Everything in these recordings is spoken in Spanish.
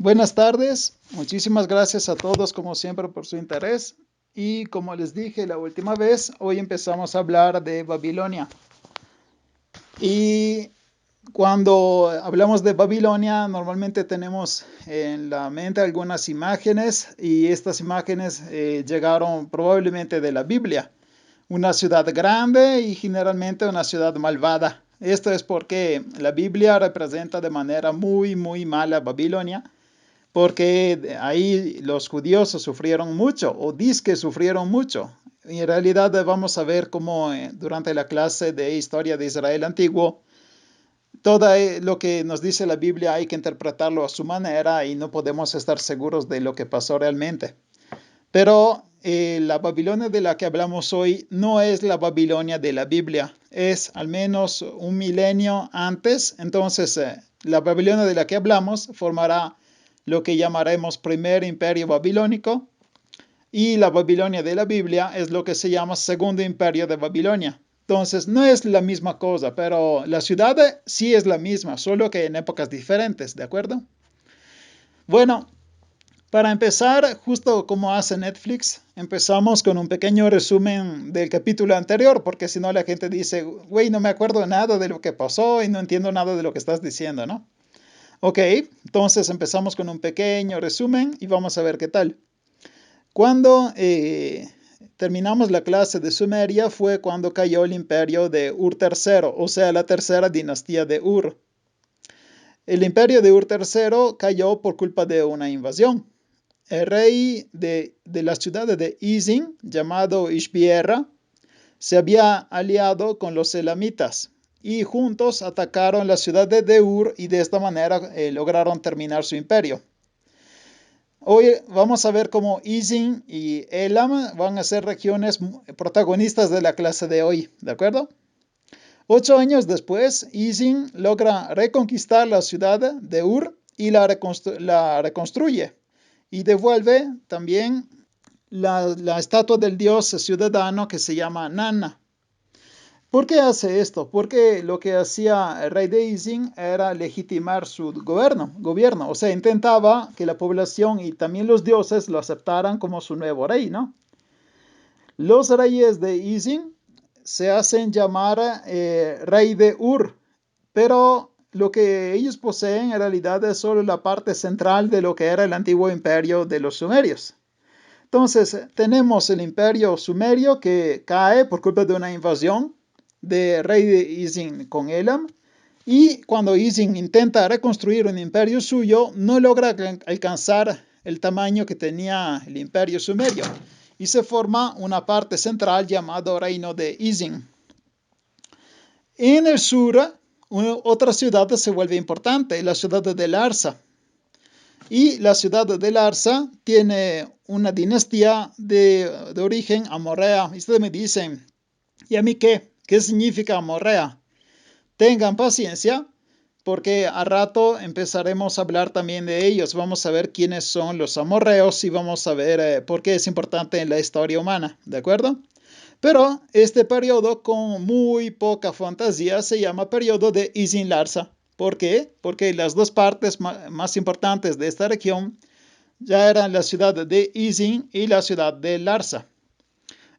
Buenas tardes, muchísimas gracias a todos como siempre por su interés y como les dije la última vez, hoy empezamos a hablar de Babilonia y cuando hablamos de Babilonia normalmente tenemos en la mente algunas imágenes y estas imágenes llegaron probablemente de la Biblia, una ciudad grande y generalmente una ciudad malvada. Esto es porque la Biblia representa de manera muy mala Babilonia porque ahí los judíos sufrieron mucho, o que sufrieron mucho. Y en realidad vamos a ver cómo durante la clase de Historia de Israel Antiguo, todo lo que nos dice la Biblia hay que interpretarlo a su manera y no podemos estar seguros de lo que pasó realmente. Pero la Babilonia de la que hablamos hoy no es la Babilonia de la Biblia, es al menos un milenio antes. Entonces, la Babilonia de la que hablamos formará lo que llamaremos primer imperio babilónico, y la Babilonia de la Biblia es lo que se llama segundo imperio de Babilonia. Entonces, no es la misma cosa, pero la ciudad sí es la misma, solo que en épocas diferentes, ¿de acuerdo? Bueno, para empezar, justo como hace Netflix, empezamos con un pequeño resumen del capítulo anterior, porque si no la gente dice, güey, no me acuerdo nada de lo que pasó y no entiendo nada de lo que estás diciendo, ¿no? Ok, entonces empezamos con un pequeño resumen y vamos a ver qué tal. Cuando terminamos la clase de Sumeria fue cuando cayó el imperio de Ur III, o sea, la tercera dinastía de Ur. El imperio de Ur III cayó por culpa de una invasión. El rey de la ciudad de Izin, llamado Ishbierra, se había aliado con los elamitas y juntos atacaron la ciudad de Ur y de esta manera lograron terminar su imperio. Hoy vamos a ver cómo Izin y Elam van a ser regiones protagonistas de la clase de hoy, ¿de acuerdo? 8 años después, Izin logra reconquistar la ciudad de Ur y la reconstruye y devuelve también la estatua del dios ciudadano que se llama Nanna. ¿Por qué hace esto? Porque lo que hacía el rey de Izin era legitimar su gobierno, o sea, intentaba que la población y también los dioses lo aceptaran como su nuevo rey, ¿no? Los reyes de Izin se hacen llamar rey de Ur, pero lo que ellos poseen en realidad es solo la parte central de lo que era el antiguo imperio de los sumerios. Entonces, tenemos el imperio sumerio que cae por culpa de una invasión de rey de Izin con Elam, y cuando Izin intenta reconstruir un imperio suyo, no logra alcanzar el tamaño que tenía el imperio sumerio, y se forma una parte central llamada Reino de Izin. En el sur, otra ciudad se vuelve importante, la ciudad de Larsa. Y la ciudad de Larsa tiene una dinastía de origen amorrea. Y ustedes me dicen, ¿y a mí qué? ¿Qué significa amorrea? Tengan paciencia, porque a rato empezaremos a hablar también de ellos. Vamos a ver quiénes son los amorreos y vamos a ver por qué es importante en la historia humana, ¿de acuerdo? Pero este periodo con muy poca fantasía se llama periodo de Izin Larsa. ¿Por qué? Porque las dos partes más importantes de esta región ya eran la ciudad de Izin y la ciudad de Larsa.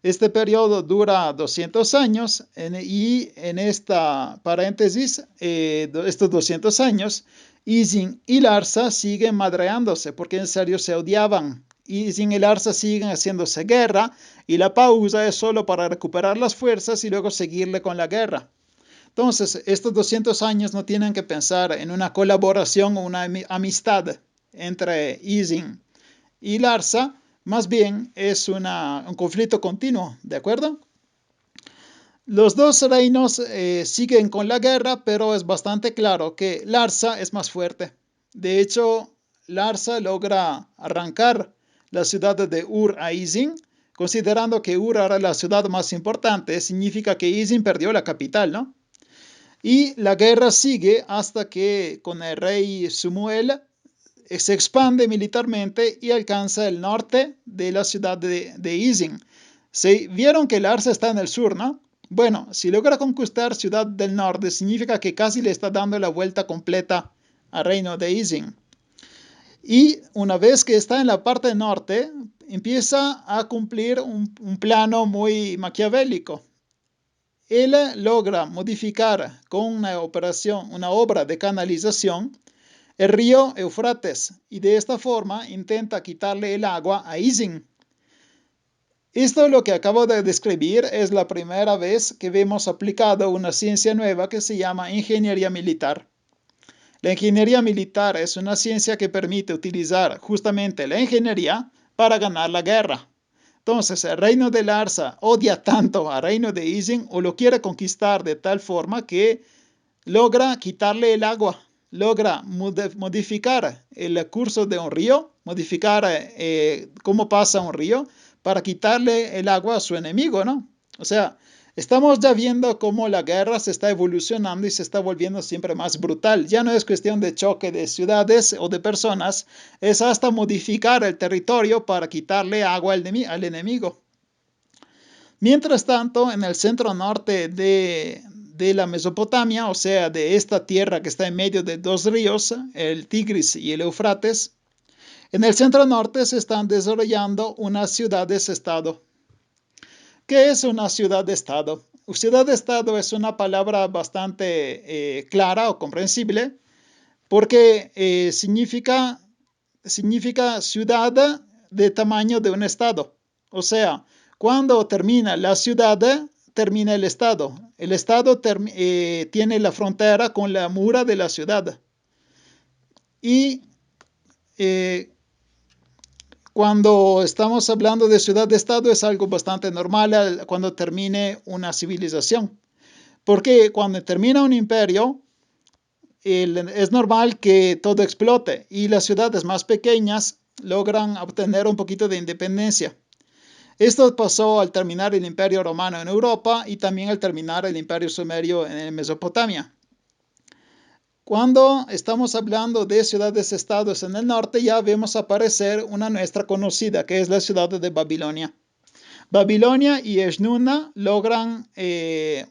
Este periodo dura 200 años y en esta paréntesis, estos 200 años, Izin y Larsa siguen madreándose porque en serio se odiaban. Izin y Larsa siguen haciéndose guerra y la pausa es solo para recuperar las fuerzas y luego seguirle con la guerra. Entonces, estos 200 años no tienen que pensar en una colaboración o una amistad entre Izin y Larsa, más bien es un conflicto continuo, ¿de acuerdo? Los dos reinos siguen con la guerra, pero es bastante claro que Larsa es más fuerte. De hecho, Larsa logra arrancar la ciudad de Ur a Izin, considerando que Ur era la ciudad más importante, significa que Izin perdió la capital, ¿no? Y la guerra sigue hasta que con el rey Sumuel se expande militarmente y alcanza el norte de la ciudad de Izin. Se vieron que Larsa está en el sur, ¿no? Bueno, si logra conquistar Ciudad del Norte, significa que casi le está dando la vuelta completa al reino de Izin. Y una vez que está en la parte norte, empieza a cumplir un plano muy maquiavélico. Él logra modificar con una obra de canalización, el río Éufrates, y de esta forma intenta quitarle el agua a Isin. Esto lo que acabo de describir es la primera vez que vemos aplicado una ciencia nueva que se llama ingeniería militar. La ingeniería militar es una ciencia que permite utilizar justamente la ingeniería para ganar la guerra. Entonces, el reino de Larsa odia tanto al reino de Isin o lo quiere conquistar de tal forma que logra quitarle el agua, logra modificar el curso de un río, modificar cómo pasa un río para quitarle el agua a su enemigo, ¿no? O sea, estamos ya viendo cómo la guerra se está evolucionando y se está volviendo siempre más brutal. Ya no es cuestión de choque de ciudades o de personas, es hasta modificar el territorio para quitarle agua al enemigo. Mientras tanto, en el centro norte de la Mesopotamia, o sea, de esta tierra que está en medio de dos ríos, el Tigris y el Éufrates, en el centro norte se están desarrollando unas ciudades-estado. ¿Qué es una ciudad-estado? Ciudad-estado es una palabra bastante clara o comprensible porque significa ciudad de tamaño de un estado. O sea, cuando termina la ciudad, termina el estado. El estado tiene la frontera con la mura de la ciudad. Y cuando estamos hablando de ciudad-estado es algo bastante normal cuando termine una civilización. Porque cuando termina un imperio, es normal que todo explote y las ciudades más pequeñas logran obtener un poquito de independencia. Esto pasó al terminar el Imperio Romano en Europa y también al terminar el Imperio Sumerio en Mesopotamia. Cuando estamos hablando de ciudades-estados en el norte, ya vemos aparecer una nuestra conocida, que es la ciudad de Babilonia. Babilonia y Eshnunna logran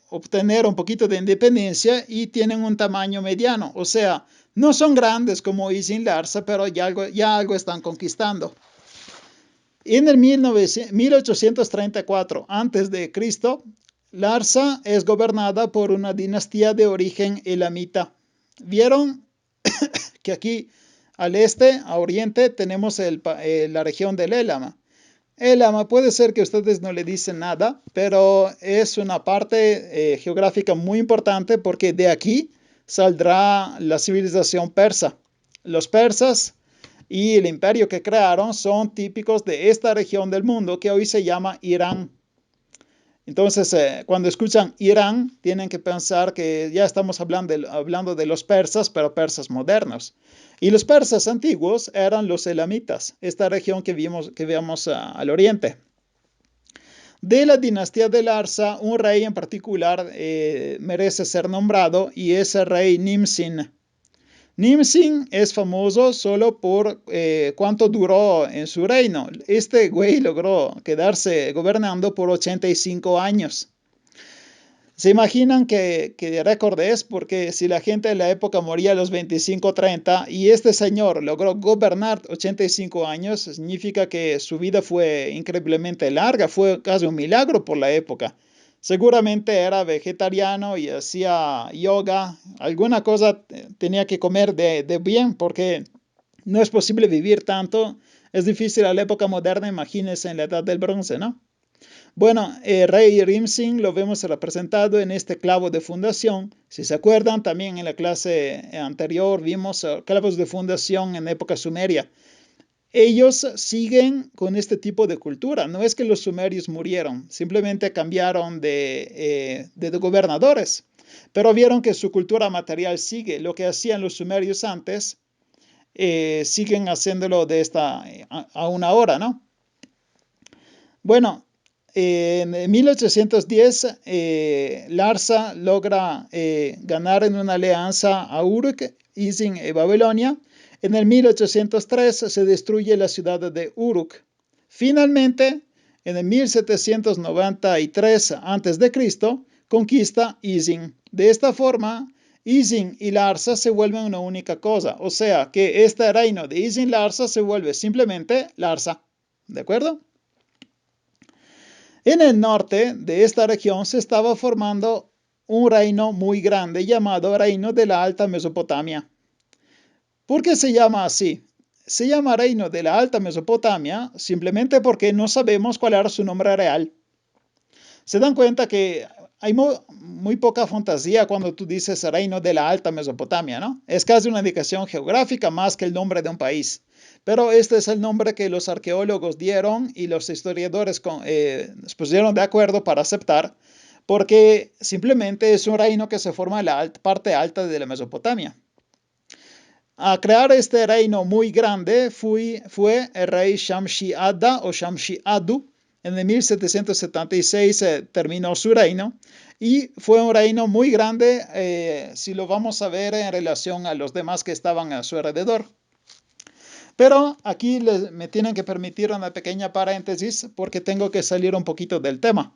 obtener un poquito de independencia y tienen un tamaño mediano, o sea, no son grandes como Isin Larsa, pero ya algo están conquistando. En el 1834 a.C., Larsa es gobernada por una dinastía de origen elamita. Vieron que aquí al este, a oriente, tenemos la región del Élama. Élama puede ser que ustedes no le dicen nada, pero es una parte geográfica muy importante porque de aquí saldrá la civilización persa. Los persas y el imperio que crearon son típicos de esta región del mundo que hoy se llama Irán. Entonces, cuando escuchan Irán, tienen que pensar que ya estamos hablando de los persas, pero persas modernos. Y los persas antiguos eran los elamitas, esta región que vemos al oriente. De la dinastía de Larsa, un rey en particular merece ser nombrado y es el rey Nimsin. Nimsin es famoso solo por cuánto duró en su reino. Este güey logró quedarse gobernando por 85 años. ¿Se imaginan qué récord es? Porque si la gente en la época moría a los 25 o 30 y este señor logró gobernar 85 años, significa que su vida fue increíblemente larga, fue casi un milagro por la época. Seguramente era vegetariano y hacía yoga, alguna cosa tenía que comer de bien porque no es posible vivir tanto. Es difícil a la época moderna, imagínense en la edad del bronce, ¿no? Bueno, rey Rimsin lo vemos representado en este clavo de fundación. Si se acuerdan, también en la clase anterior vimos clavos de fundación en época sumeria. Ellos siguen con este tipo de cultura. No es que los sumerios murieron, simplemente cambiaron de gobernadores. Pero vieron que su cultura material sigue. Lo que hacían los sumerios antes, siguen haciéndolo aún ahora, ¿no? Bueno, en 1810, Larsa logra ganar en una alianza a Uruk, Isin y Babilonia. En el 1803 se destruye la ciudad de Uruk. Finalmente, en el 1793 a.C., conquista Isin. De esta forma, Isin y Larsa se vuelven una única cosa. O sea que este reino de Isin Larsa se vuelve simplemente Larsa. ¿De acuerdo? En el norte de esta región se estaba formando un reino muy grande llamado Reino de la Alta Mesopotamia. ¿Por qué se llama así? Se llama Reino de la Alta Mesopotamia simplemente porque no sabemos cuál era su nombre real. Se dan cuenta que hay muy poca fantasía cuando tú dices Reino de la Alta Mesopotamia, ¿no? Es casi una indicación geográfica más que el nombre de un país. Pero este es el nombre que los arqueólogos dieron y los historiadores se pusieron de acuerdo para aceptar, porque simplemente es un reino que se forma en la parte alta de la Mesopotamia. A crear este reino muy grande fue el rey Shamshi-Adda o Shamshi-Adu. En el 1776 terminó su reino y fue un reino muy grande si lo vamos a ver en relación a los demás que estaban a su alrededor. Pero aquí me tienen que permitir una pequeña paréntesis porque tengo que salir un poquito del tema.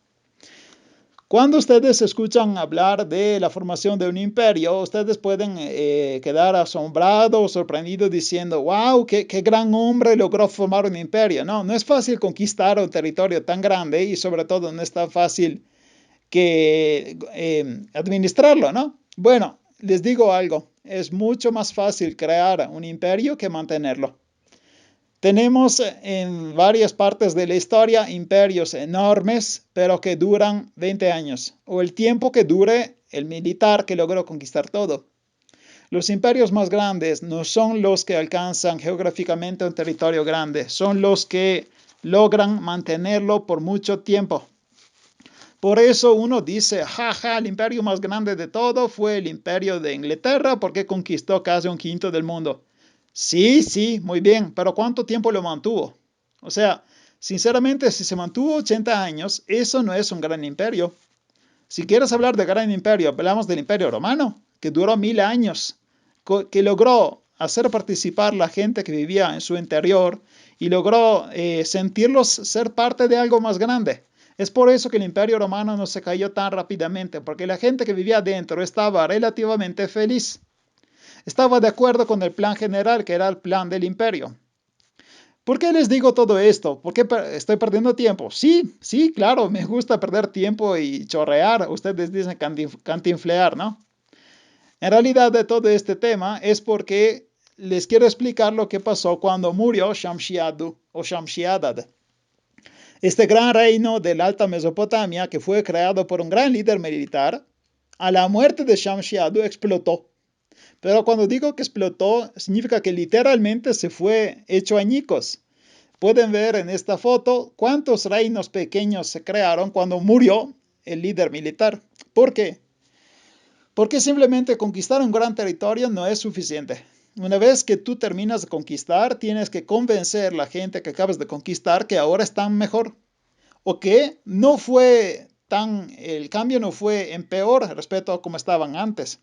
Cuando ustedes escuchan hablar de la formación de un imperio, ustedes pueden quedar asombrados o sorprendidos diciendo, wow, qué gran hombre logró formar un imperio. No, no es fácil conquistar un territorio tan grande y sobre todo no es tan fácil que administrarlo, ¿no? Bueno, les digo algo, es mucho más fácil crear un imperio que mantenerlo. Tenemos en varias partes de la historia imperios enormes, pero que duran 20 años, o el tiempo que dure el militar que logró conquistar todo. Los imperios más grandes no son los que alcanzan geográficamente un territorio grande, son los que logran mantenerlo por mucho tiempo. Por eso uno dice, jaja, el imperio más grande de todo fue el imperio de Inglaterra porque conquistó casi un quinto del mundo. Sí, muy bien, pero ¿cuánto tiempo lo mantuvo? O sea, sinceramente, si se mantuvo 80 años, eso no es un gran imperio. Si quieres hablar de gran imperio, hablamos del imperio romano, que duró 1000 años, que logró hacer participar la gente que vivía en su interior y logró sentirlos ser parte de algo más grande. Es por eso que el imperio romano no se cayó tan rápidamente, porque la gente que vivía dentro estaba relativamente feliz. Estaba de acuerdo con el plan general, que era el plan del imperio. ¿Por qué les digo todo esto? ¿Por qué estoy perdiendo tiempo? Sí, claro, me gusta perder tiempo y chorrear. Ustedes dicen cantinflear, ¿no? En realidad de todo este tema es porque les quiero explicar lo que pasó cuando murió Shamshi-Adu o Shamshi-Adad. Este gran reino de la Alta Mesopotamia, que fue creado por un gran líder militar, a la muerte de Shamshi-Adu explotó. Pero cuando digo que explotó, significa que literalmente se fue hecho añicos. Pueden ver en esta foto cuántos reinos pequeños se crearon cuando murió el líder militar. ¿Por qué? Porque simplemente conquistar un gran territorio no es suficiente. Una vez que tú terminas de conquistar, tienes que convencer a la gente que acabas de conquistar que ahora están mejor. O que el cambio no fue en peor respecto a como estaban antes.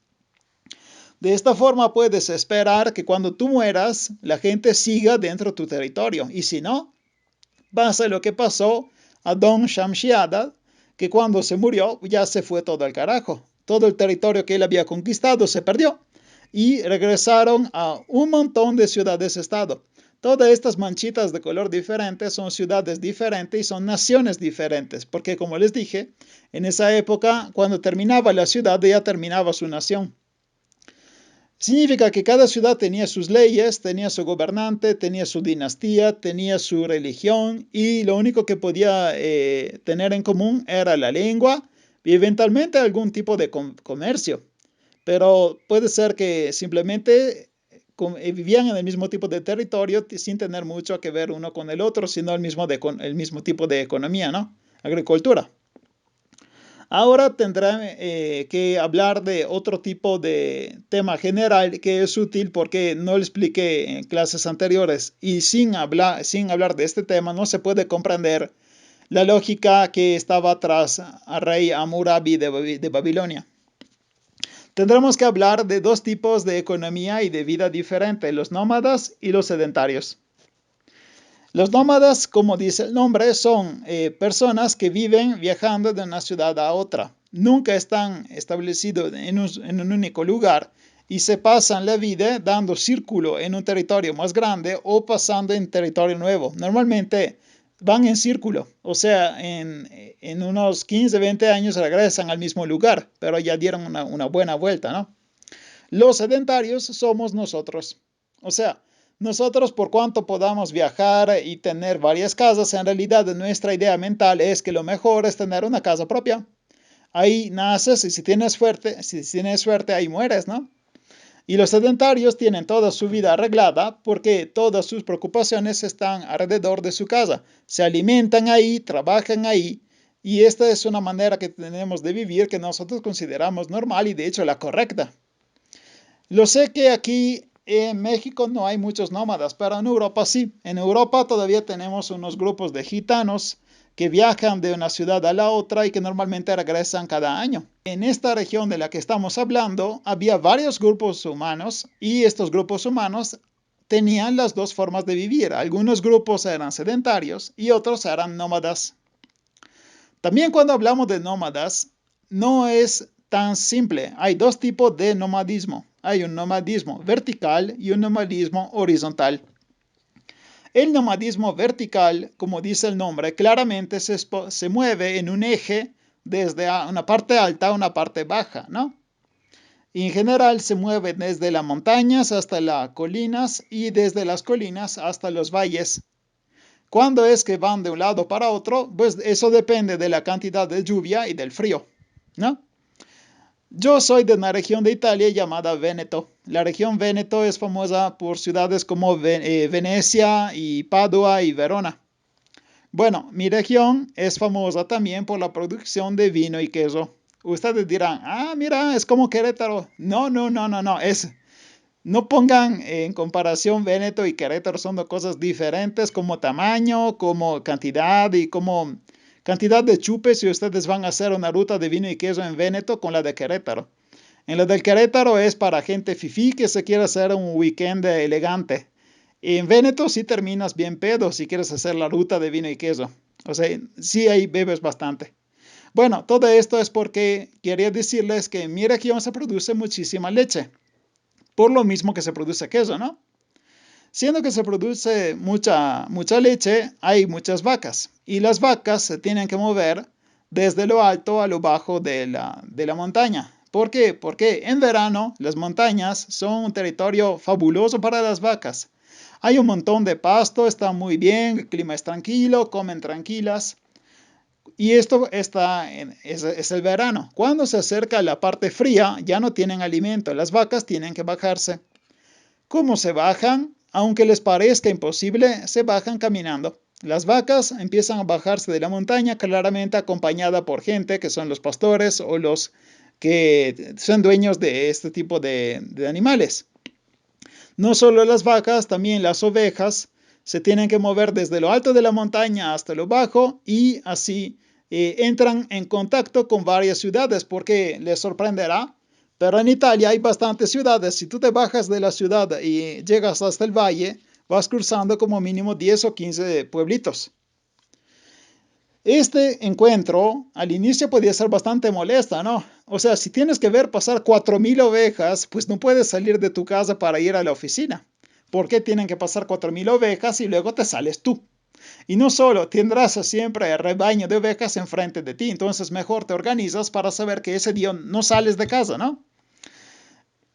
De esta forma puedes esperar que cuando tú mueras, la gente siga dentro de tu territorio. Y si no, pasa lo que pasó a Don Shamshi-Adad, que cuando se murió ya se fue todo al carajo. Todo el territorio que él había conquistado se perdió. Y regresaron a un montón de ciudades-estado. Todas estas manchitas de color diferente son ciudades diferentes y son naciones diferentes. Porque como les dije, en esa época, cuando terminaba la ciudad, ya terminaba su nación. Significa que cada ciudad tenía sus leyes, tenía su gobernante, tenía su dinastía, tenía su religión y lo único que podía tener en común era la lengua y eventualmente algún tipo de comercio. Pero puede ser que simplemente vivían en el mismo tipo de territorio sin tener mucho que ver uno con el otro, sino el mismo tipo de economía, ¿no? Agricultura. Ahora tendré que hablar de otro tipo de tema general que es útil porque no lo expliqué en clases anteriores y sin hablar de este tema no se puede comprender la lógica que estaba tras al rey Hammurabi de Babilonia. Tendremos que hablar de dos tipos de economía y de vida diferentes, los nómadas y los sedentarios. Los nómadas, como dice el nombre, son personas que viven viajando de una ciudad a otra. nunca están establecidos en un único lugar y se pasan la vida dando círculo en un territorio más grande o pasando en territorio nuevo. Normalmente van en círculo, o sea, en unos 15, 20 años regresan al mismo lugar, pero ya dieron una buena vuelta, ¿no? Los sedentarios somos nosotros. O sea, nosotros por cuanto podamos viajar y tener varias casas, en realidad nuestra idea mental es que lo mejor es tener una casa propia. Ahí naces y si tienes suerte ahí mueres, ¿no? Y los sedentarios tienen toda su vida arreglada porque todas sus preocupaciones están alrededor de su casa. Se alimentan ahí, trabajan ahí. Y esta es una manera que tenemos de vivir que nosotros consideramos normal y de hecho la correcta. Lo sé que aquí en México no hay muchos nómadas, pero en Europa sí. En Europa todavía tenemos unos grupos de gitanos que viajan de una ciudad a la otra y que normalmente regresan cada año. En esta región de la que estamos hablando, había varios grupos humanos y estos grupos humanos tenían las dos formas de vivir. Algunos grupos eran sedentarios y otros eran nómadas. También cuando hablamos de nómadas, no es tan simple. Hay dos tipos de nomadismo. Hay un nomadismo vertical y un nomadismo horizontal. El nomadismo vertical, como dice el nombre, claramente se mueve en un eje desde una parte alta a una parte baja, ¿no? Y en general se mueve desde las montañas hasta las colinas y desde las colinas hasta los valles. ¿Cuándo es que van de un lado para otro? Pues eso depende de la cantidad de lluvia y del frío, ¿no? Yo soy de una región de Italia llamada Véneto. La región Véneto es famosa por ciudades como Venecia y Padua y Verona. Bueno, mi región es famosa también por la producción de vino y queso. Ustedes dirán, mira, es como Querétaro. No, no, no, no, no. No pongan en comparación Véneto y Querétaro, son dos cosas diferentes como tamaño, como cantidad y como cantidad de chupes si ustedes van a hacer una ruta de vino y queso en Véneto con la de Querétaro. En la del Querétaro es para gente fifí que se quiere hacer un weekend elegante. En Véneto sí terminas bien pedo si quieres hacer la ruta de vino y queso. O sea, sí ahí bebes bastante. Bueno, todo esto es porque quería decirles que en mi región se produce muchísima leche por lo mismo que se produce queso, ¿no? Siendo que se produce mucha leche, hay muchas vacas y las vacas se tienen que mover desde lo alto a lo bajo de la montaña. ¿Por qué? Porque en verano las montañas son un territorio fabuloso para las vacas. Hay un montón de pasto, está muy bien, el clima es tranquilo, comen tranquilas. Y esto es el verano. Cuando se acerca la parte fría, ya no tienen alimento. Las vacas tienen que bajarse. ¿Cómo se bajan? Aunque les parezca imposible, se bajan caminando. Las vacas empiezan a bajarse de la montaña, claramente acompañada por gente que son los pastores o los que son dueños de este tipo de animales. No solo las vacas, también las ovejas se tienen que mover desde lo alto de la montaña hasta lo bajo y así entran en contacto con varias ciudades porque les sorprenderá. Pero en Italia hay bastantes ciudades. Si tú te bajas de la ciudad y llegas hasta el valle, vas cruzando como mínimo 10 o 15 pueblitos. Este encuentro al inicio podía ser bastante molesta, ¿no? O sea, si tienes que ver pasar 4,000 ovejas, pues no puedes salir de tu casa para ir a la oficina. ¿Por qué tienen que pasar 4,000 ovejas y luego te sales tú? Y no solo, tendrás siempre el rebaño de ovejas enfrente de ti, entonces mejor te organizas para saber que ese día no sales de casa, ¿no?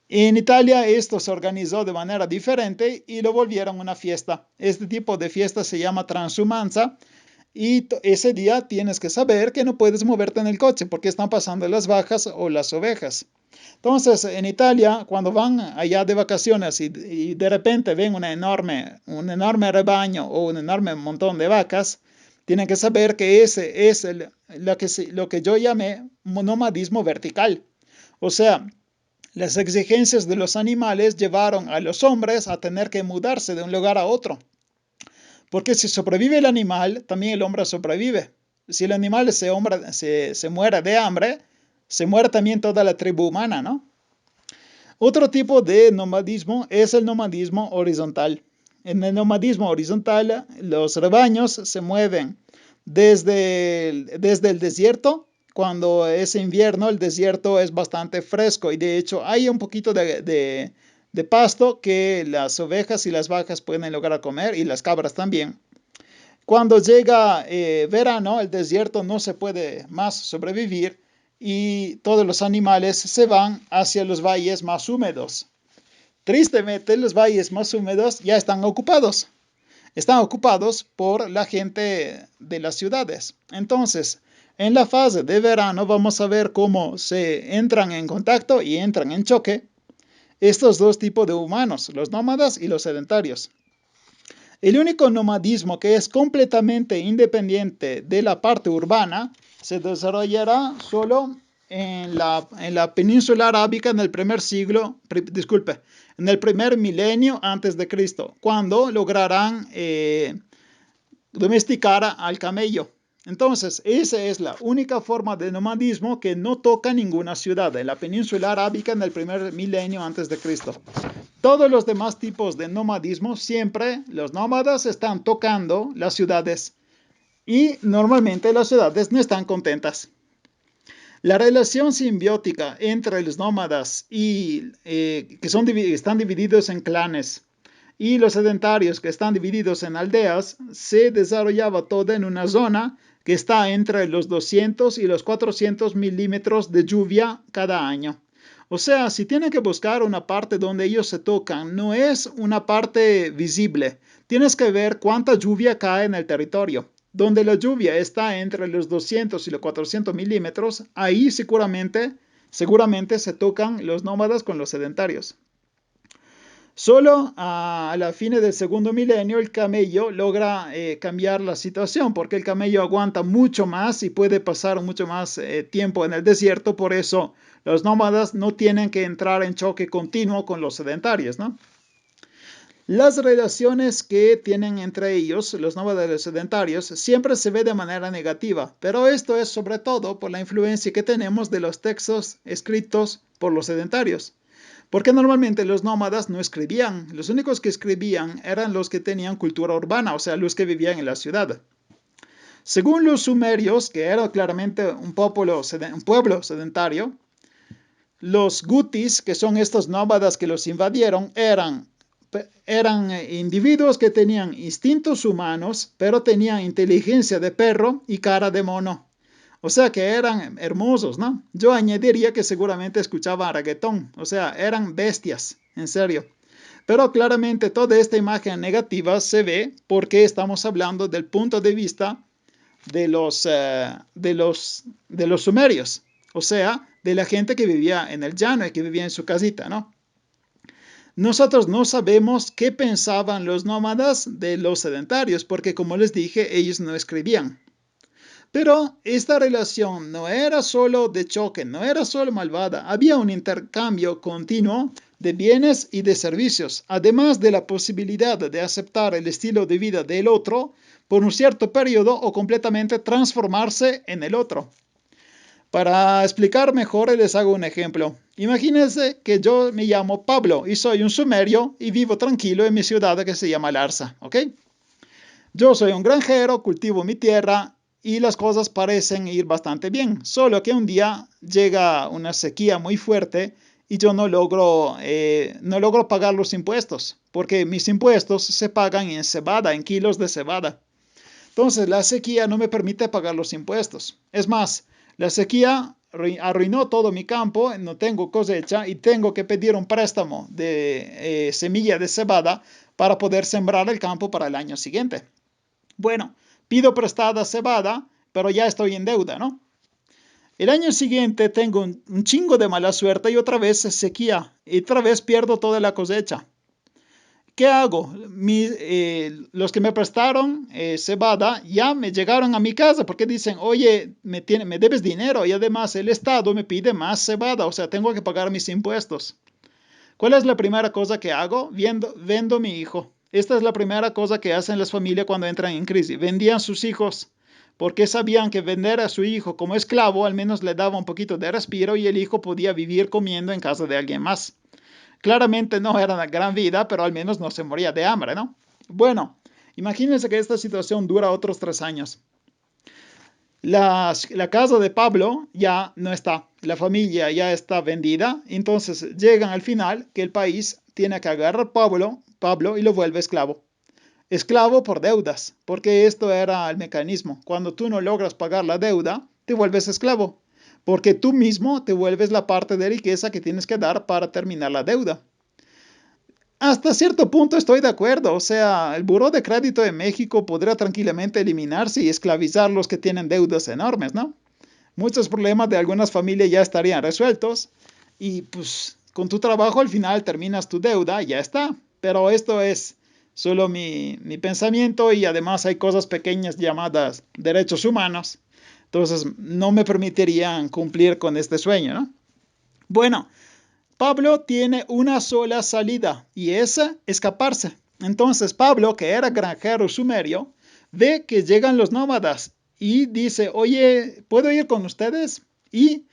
En Italia esto se organizó de manera diferente y lo volvieron una fiesta. Este tipo de fiesta se llama transhumanza y ese día tienes que saber que no puedes moverte en el coche porque están pasando las vacas o las ovejas. Entonces, en Italia, cuando van allá de vacaciones y de repente ven un enorme rebaño o un enorme montón de vacas, tienen que saber que ese es lo que yo llamé nomadismo vertical. O sea, las exigencias de los animales llevaron a los hombres a tener que mudarse de un lugar a otro. Porque si sobrevive el animal, también el hombre sobrevive. Si el animal se muere de hambre, se muere también toda la tribu humana, ¿no? Otro tipo de nomadismo es el nomadismo horizontal. En el nomadismo horizontal, los rebaños se mueven desde el desierto, cuando es invierno, el desierto es bastante fresco y de hecho hay un poquito de pasto que las ovejas y las vacas pueden lograr comer y las cabras también. Cuando llega verano, el desierto no se puede más sobrevivir y todos los animales se van hacia los valles más húmedos. Tristemente, los valles más húmedos ya están ocupados. Están ocupados por la gente de las ciudades. Entonces, en la fase de verano vamos a ver cómo se entran en contacto y entran en choque estos dos tipos de humanos, los nómadas y los sedentarios. El único nomadismo que es completamente independiente de la parte urbana se desarrollará solo en la península arábica en el primer siglo, en el primer milenio antes de Cristo, cuando lograrán domesticar al camello. Entonces, esa es la única forma de nomadismo que no toca ninguna ciudad en la península arábica en el primer milenio antes de Cristo. Todos los demás tipos de nomadismo, siempre los nómadas están tocando las ciudades y normalmente las ciudades no están contentas. La relación simbiótica entre los nómadas y que están divididos en clanes y los sedentarios que están divididos en aldeas se desarrollaba toda en una zona que está entre los 200 y los 400 milímetros de lluvia cada año. O sea, si tienen que buscar una parte donde ellos se tocan, no es una parte visible. Tienes que ver cuánta lluvia cae en el territorio. Donde la lluvia está entre los 200 y los 400 milímetros, ahí seguramente se tocan los nómadas con los sedentarios. Solo a la fin del segundo milenio el camello logra cambiar la situación, porque el camello aguanta mucho más y puede pasar mucho más tiempo en el desierto, por eso los nómadas no tienen que entrar en choque continuo con los sedentarios, ¿no? Las relaciones que tienen entre ellos, los nómadas y los sedentarios, siempre se ve de manera negativa, pero esto es sobre todo por la influencia que tenemos de los textos escritos por los sedentarios. Porque normalmente los nómadas no escribían, los únicos que escribían eran los que tenían cultura urbana, o sea, los que vivían en la ciudad. Según los sumerios, que era claramente un pueblo sedentario, los gutis, que son estos nómadas que los invadieron, eran individuos que tenían instintos humanos, pero tenían inteligencia de perro y cara de mono. O sea que eran hermosos, ¿no? Yo añadiría que seguramente escuchaban reggaetón, o sea, eran bestias, en serio. Pero claramente toda esta imagen negativa se ve porque estamos hablando del punto de vista de los sumerios, o sea, de la gente que vivía en el llano y que vivía en su casita, ¿no? Nosotros no sabemos qué pensaban los nómadas de los sedentarios, porque como les dije, ellos no escribían. Pero esta relación no era solo de choque, no era solo malvada, había un intercambio continuo de bienes y de servicios, además de la posibilidad de aceptar el estilo de vida del otro por un cierto periodo o completamente transformarse en el otro. Para explicar mejor les hago un ejemplo. Imagínense que yo me llamo Pablo y soy un sumerio y vivo tranquilo en mi ciudad que se llama Larsa, ¿ok? Yo soy un granjero, cultivo mi tierra y las cosas parecen ir bastante bien, solo que un día llega una sequía muy fuerte y yo no logro pagar los impuestos, porque mis impuestos se pagan en cebada, en kilos de cebada. Entonces la sequía no me permite pagar los impuestos. Es más, la sequía arruinó todo mi campo, no tengo cosecha y tengo que pedir un préstamo de semilla de cebada para poder sembrar el campo para el año siguiente. Bueno, pido prestada cebada, pero ya estoy en deuda, ¿no? El año siguiente tengo un chingo de mala suerte y otra vez sequía. Y otra vez pierdo toda la cosecha. ¿Qué hago? Los que me prestaron cebada ya me llegaron a mi casa porque dicen, oye, me debes dinero y además el Estado me pide más cebada, o sea, tengo que pagar mis impuestos. ¿Cuál es la primera cosa que hago? Vendo mi hijo. Esta es la primera cosa que hacen las familias cuando entran en crisis. Vendían sus hijos porque sabían que vender a su hijo como esclavo al menos le daba un poquito de respiro y el hijo podía vivir comiendo en casa de alguien más. Claramente no era una gran vida, pero al menos no se moría de hambre, ¿no? Bueno, imagínense que esta situación dura otros 3 años. La casa de Pablo ya no está, la familia ya está vendida, entonces llegan al final que el país tiene que agarrar a Pablo y lo vuelve esclavo. Esclavo por deudas, porque esto era el mecanismo. Cuando tú no logras pagar la deuda, te vuelves esclavo, porque tú mismo te vuelves la parte de riqueza que tienes que dar para terminar la deuda. Hasta cierto punto estoy de acuerdo, o sea, el Buró de Crédito de México podría tranquilamente eliminarse y esclavizar a los que tienen deudas enormes, ¿no? Muchos problemas de algunas familias ya estarían resueltos y pues con tu trabajo al final terminas tu deuda y ya está. Pero esto es solo mi pensamiento y además hay cosas pequeñas llamadas derechos humanos. Entonces no me permitirían cumplir con este sueño, ¿no? Bueno, Pablo tiene una sola salida y es escaparse. Entonces Pablo, que era granjero sumerio, ve que llegan los nómadas y dice, oye, ¿puedo ir con ustedes? Y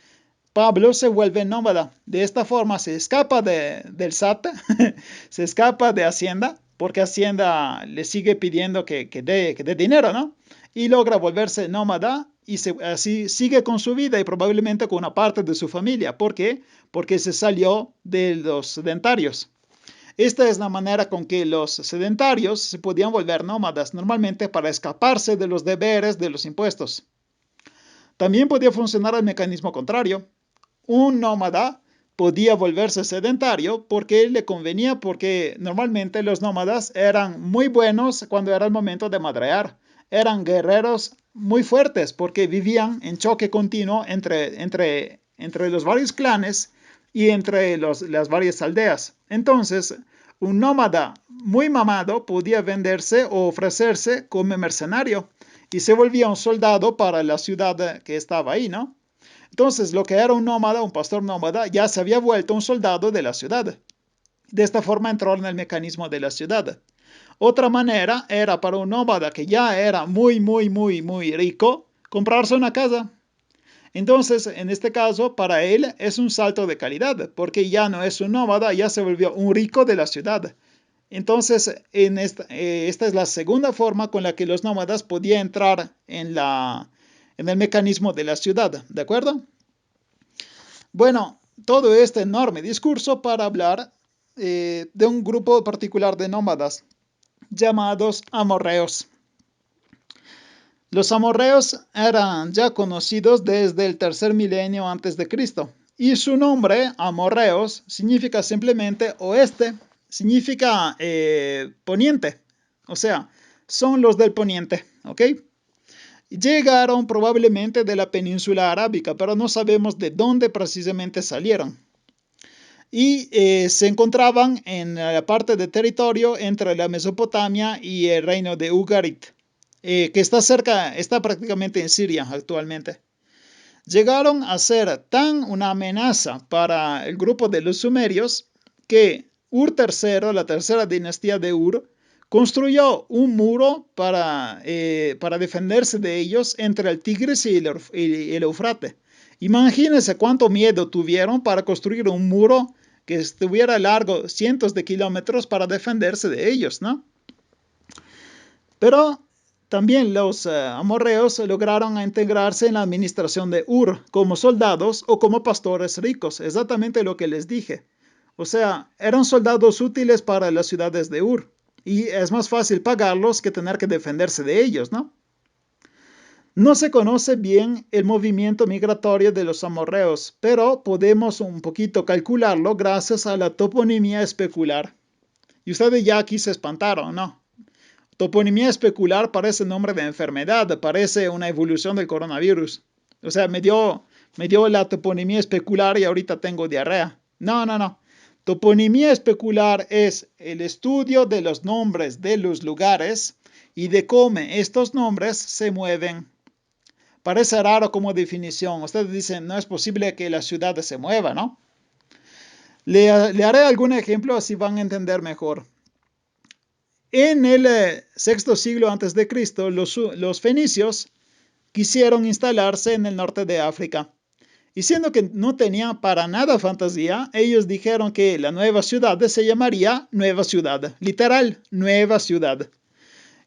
Pablo se vuelve nómada. De esta forma se escapa del SAT, se escapa de Hacienda, porque Hacienda le sigue pidiendo que dé dinero, ¿no? Y logra volverse nómada y así sigue con su vida y probablemente con una parte de su familia. ¿Por qué? Porque se salió de los sedentarios. Esta es la manera con que los sedentarios se podían volver nómadas, normalmente para escaparse de los deberes de los impuestos. También podía funcionar el mecanismo contrario. Un nómada podía volverse sedentario porque le convenía, porque normalmente los nómadas eran muy buenos cuando era el momento de madrear. Eran guerreros muy fuertes porque vivían en choque continuo entre los varios clanes y entre las varias aldeas. Entonces, un nómada muy mamado podía venderse o ofrecerse como mercenario y se volvía un soldado para la ciudad que estaba ahí, ¿no? Entonces, lo que era un nómada, un pastor nómada, ya se había vuelto un soldado de la ciudad. De esta forma entró en el mecanismo de la ciudad. Otra manera era para un nómada que ya era muy rico, comprarse una casa. Entonces, en este caso, para él es un salto de calidad, porque ya no es un nómada, ya se volvió un rico de la ciudad. Entonces, esta es la segunda forma con la que los nómadas podían entrar en el mecanismo de la ciudad, ¿de acuerdo? Bueno, todo este enorme discurso para hablar de un grupo particular de nómadas llamados amorreos. Los amorreos eran ya conocidos desde el tercer milenio antes de Cristo y su nombre, amorreos, significa simplemente oeste, significa poniente, o sea, son los del poniente, ¿ok? Llegaron probablemente de la península arábica, pero no sabemos de dónde precisamente salieron. Y se encontraban en la parte de territorio entre la Mesopotamia y el reino de Ugarit, que está prácticamente en Siria actualmente. Llegaron a ser tan una amenaza para el grupo de los sumerios que Ur III, la tercera dinastía de Ur, construyó un muro para defenderse de ellos entre el Tigris y el Eufrate. Imagínense cuánto miedo tuvieron para construir un muro que estuviera largo cientos de kilómetros para defenderse de ellos, ¿no? Pero también los amorreos lograron integrarse en la administración de Ur como soldados o como pastores ricos, exactamente lo que les dije. O sea, eran soldados útiles para las ciudades de Ur y es más fácil pagarlos que tener que defenderse de ellos, ¿no? No se conoce bien el movimiento migratorio de los amorreos, pero podemos un poquito calcularlo gracias a la toponimia especular. Y ustedes ya aquí se espantaron, ¿no? Toponimia especular parece nombre de enfermedad, parece una evolución del coronavirus. O sea, me dio la toponimia especular y ahorita tengo diarrea. No. Toponimia especular es el estudio de los nombres de los lugares y de cómo estos nombres se mueven. Parece raro como definición. Ustedes dicen, no es posible que la ciudad se mueva, ¿no? Le haré algún ejemplo así van a entender mejor. En el sexto siglo antes de Cristo, los fenicios quisieron instalarse en el norte de África. Y siendo que no tenían para nada fantasía, ellos dijeron que la nueva ciudad se llamaría Nueva Ciudad. Literal, Nueva Ciudad.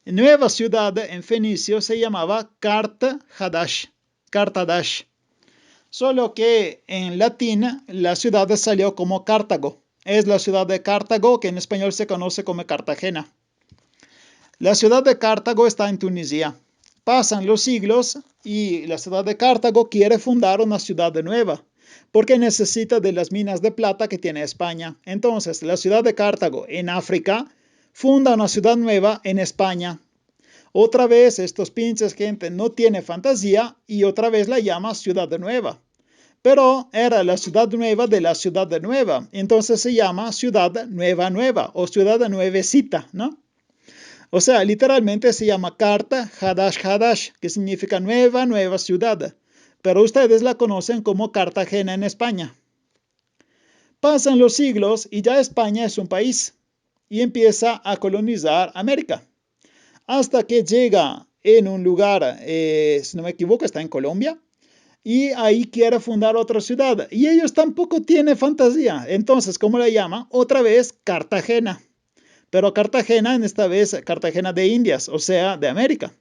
Nueva Ciudad en fenicio se llamaba Kart Hadash. Cartadash. Solo que en latín la ciudad salió como Cartago. Es la ciudad de Cartago, que en español se conoce como Cartagena. La ciudad de Cartago está en Tunisia. Pasan los siglos y la ciudad de Cartago quiere fundar una ciudad nueva, porque necesita de las minas de plata que tiene España. Entonces, la ciudad de Cartago en África funda una ciudad nueva en España. Otra vez, estos pinches gente no tiene fantasía y otra vez la llama ciudad nueva. Pero era la ciudad nueva de la ciudad nueva. Entonces se llama ciudad nueva nueva o ciudad nuevecita, ¿no? O sea, literalmente se llama Carta Hadash Hadash, que significa nueva, nueva ciudad. Pero ustedes la conocen como Cartagena en España. Pasan los siglos y ya España es un país y empieza a colonizar América. Hasta que llega en un lugar, si no me equivoco, está en Colombia, y ahí quiere fundar otra ciudad. Y ellos tampoco tienen fantasía. Entonces, ¿cómo la llaman? Otra vez Cartagena. Pero Cartagena, en esta vez, Cartagena de Indias, o sea, de América.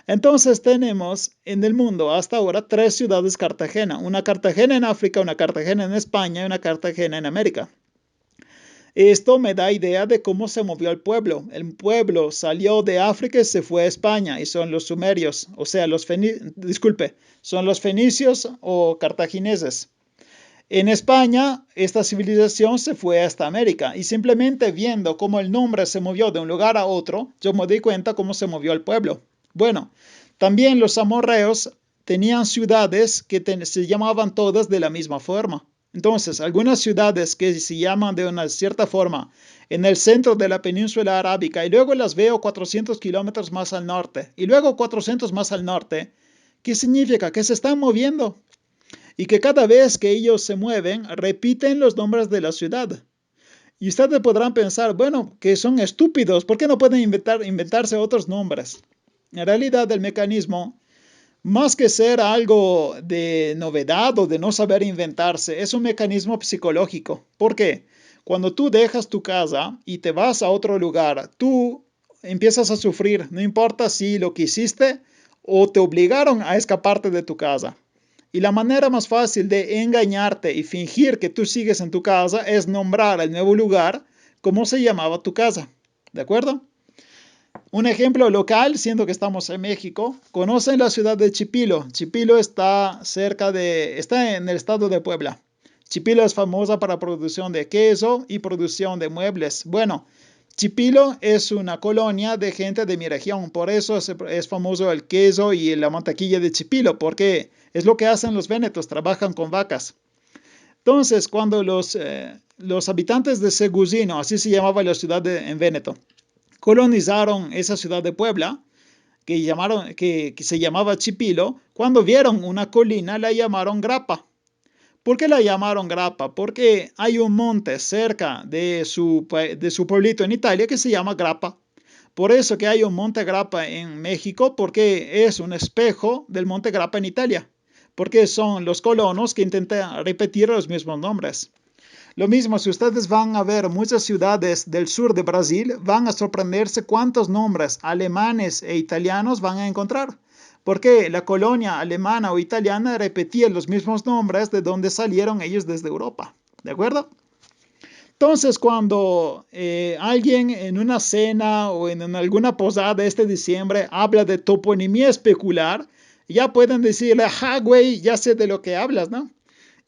Entonces tenemos en el mundo hasta ahora 3 ciudades Cartagena. Una Cartagena en África, una Cartagena en España y una Cartagena en América. Esto me da idea de cómo se movió el pueblo. El pueblo salió de África y se fue a España y son los sumerios, o sea, son los fenicios o cartagineses. En España, esta civilización se fue hasta América y simplemente viendo cómo el nombre se movió de un lugar a otro, yo me di cuenta cómo se movió el pueblo. Bueno, también los amorreos tenían ciudades que se llamaban todas de la misma forma. Entonces, algunas ciudades que se llaman de una cierta forma en el centro de la península arábica y luego las veo 400 kilómetros más al norte y luego 400 más al norte, ¿qué significa? Que se están moviendo y que cada vez que ellos se mueven repiten los nombres de la ciudad. Y ustedes podrán pensar, bueno, que son estúpidos, ¿por qué no pueden inventarse otros nombres? En realidad el mecanismo, más que ser algo de novedad o de no saber inventarse, es un mecanismo psicológico. ¿Por qué? Cuando tú dejas tu casa y te vas a otro lugar, tú empiezas a sufrir, no importa si lo que hiciste o te obligaron a escaparte de tu casa. Y la manera más fácil de engañarte y fingir que tú sigues en tu casa es nombrar el nuevo lugar como se llamaba tu casa. ¿De acuerdo? Un ejemplo local, siendo que estamos en México, conocen la ciudad de Chipilo. Chipilo está en el estado de Puebla. Chipilo es famosa para producción de queso y producción de muebles. Bueno, Chipilo es una colonia de gente de mi región, por eso es famoso el queso y la mantequilla de Chipilo, porque es lo que hacen los vénetos, trabajan con vacas. Entonces, cuando los habitantes de Segusino, así se llamaba la ciudad en Véneto, colonizaron esa ciudad de Puebla, que se llamaba Chipilo, cuando vieron una colina la llamaron Grappa. ¿Por qué la llamaron Grappa? Porque hay un monte cerca de su pueblito en Italia que se llama Grappa. Por eso que hay un monte Grappa en México, porque es un espejo del monte Grappa en Italia. Porque son los colonos que intentan repetir los mismos nombres. Lo mismo, si ustedes van a ver muchas ciudades del sur de Brasil, van a sorprenderse cuántos nombres alemanes e italianos van a encontrar. Porque la colonia alemana o italiana repetía los mismos nombres de donde salieron ellos desde Europa. ¿De acuerdo? Entonces, cuando alguien en una cena o en alguna posada este diciembre habla de toponimia especular, ya pueden decirle, ajá, güey, ya sé de lo que hablas, ¿no?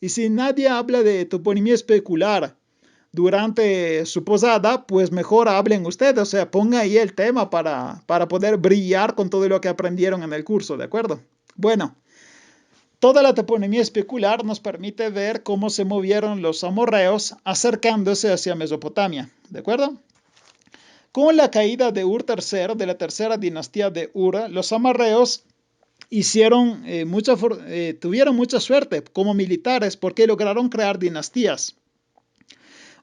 Y si nadie habla de toponimia especular durante su posada, pues mejor hablen ustedes, o sea, ponga ahí el tema para poder brillar con todo lo que aprendieron en el curso, ¿de acuerdo? Bueno, toda la toponimia especular nos permite ver cómo se movieron los amorreos acercándose hacia Mesopotamia, ¿de acuerdo? Con la caída de Ur III, de la tercera dinastía de Ur, los amorreos tuvieron mucha suerte como militares porque lograron crear dinastías.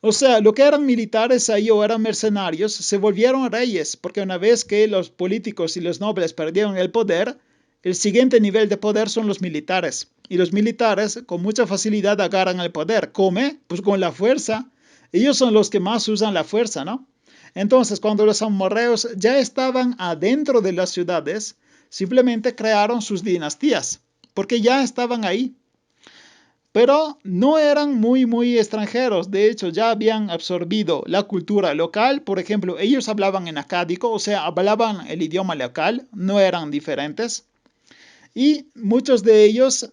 O sea, lo que eran militares ahí o eran mercenarios se volvieron reyes, porque una vez que los políticos y los nobles perdieron el poder, el siguiente nivel de poder son los militares. Y los militares con mucha facilidad agarran el poder. ¿Cómo? Pues con la fuerza. Ellos son los que más usan la fuerza, ¿no? Entonces, cuando los amorreos ya estaban adentro de las ciudades, simplemente crearon sus dinastías. porque ya estaban ahí. Pero no eran muy extranjeros, de hecho ya habían absorbido la cultura local. Por ejemplo, ellos hablaban en acádico, o sea, hablaban el idioma local, no eran diferentes. Y muchos de ellos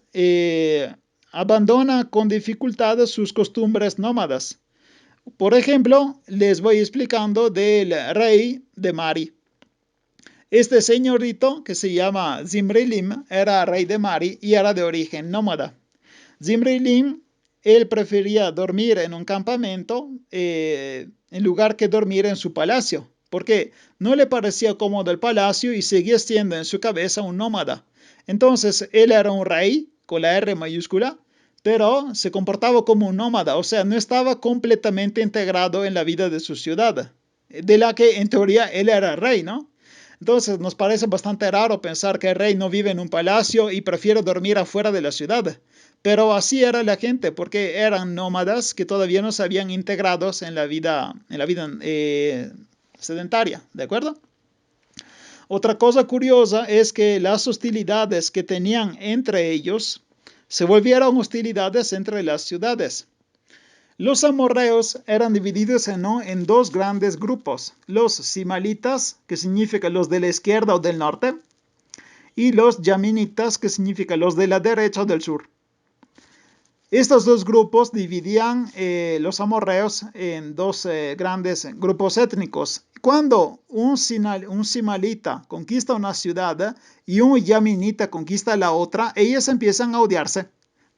abandonan con dificultad sus costumbres nómadas. Por ejemplo, les voy explicando del rey de Mari. Este señorito, que se llama Zimri-Lim, era rey de Mari y era de origen nómada. Zimri-Lim, él prefería dormir en un campamento en lugar que dormir en su palacio, porque no le parecía cómodo el palacio y seguía siendo en su cabeza un nómada. Entonces, él era un rey, con la R mayúscula, pero se comportaba como un nómada, o sea, no estaba completamente integrado en la vida de su ciudad, de la que en teoría él era rey, ¿no? Entonces nos parece bastante raro pensar que el rey no vive en un palacio y prefiere dormir afuera de la ciudad. Pero así era la gente, porque eran nómadas que todavía no se habían integrados en la vida sedentaria, ¿de acuerdo? Otra cosa curiosa es que las hostilidades que tenían entre ellos se volvieron hostilidades entre las ciudades. Los amorreos eran divididos en dos grandes grupos, los simalitas, que significa los de la izquierda o del norte, y los yaminitas, que significa los de la derecha o del sur. Estos dos grupos dividían los amorreos en dos grandes grupos étnicos. Cuando un simalita conquista una ciudad y un yaminita conquista la otra, ellos empiezan a odiarse.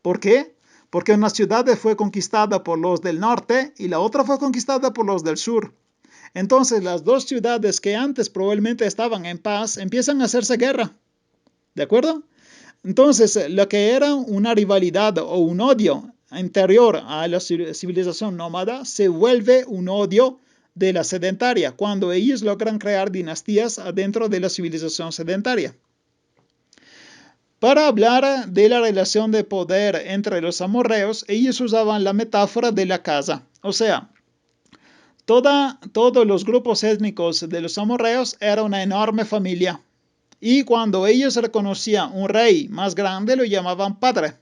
¿Por qué? Porque una ciudad fue conquistada por los del norte y la otra fue conquistada por los del sur. Entonces las dos ciudades que antes probablemente estaban en paz empiezan a hacerse guerra. ¿De acuerdo? Entonces, lo que era una rivalidad o un odio anterior a la civilización nómada se vuelve un odio de la sedentaria, cuando ellos logran crear dinastías dentro de la civilización sedentaria. Para hablar de la relación de poder entre los amorreos, ellos usaban la metáfora de la casa. O sea, todos los grupos étnicos de los amorreos eran una enorme familia. Y cuando ellos reconocían un rey más grande, lo llamaban padre.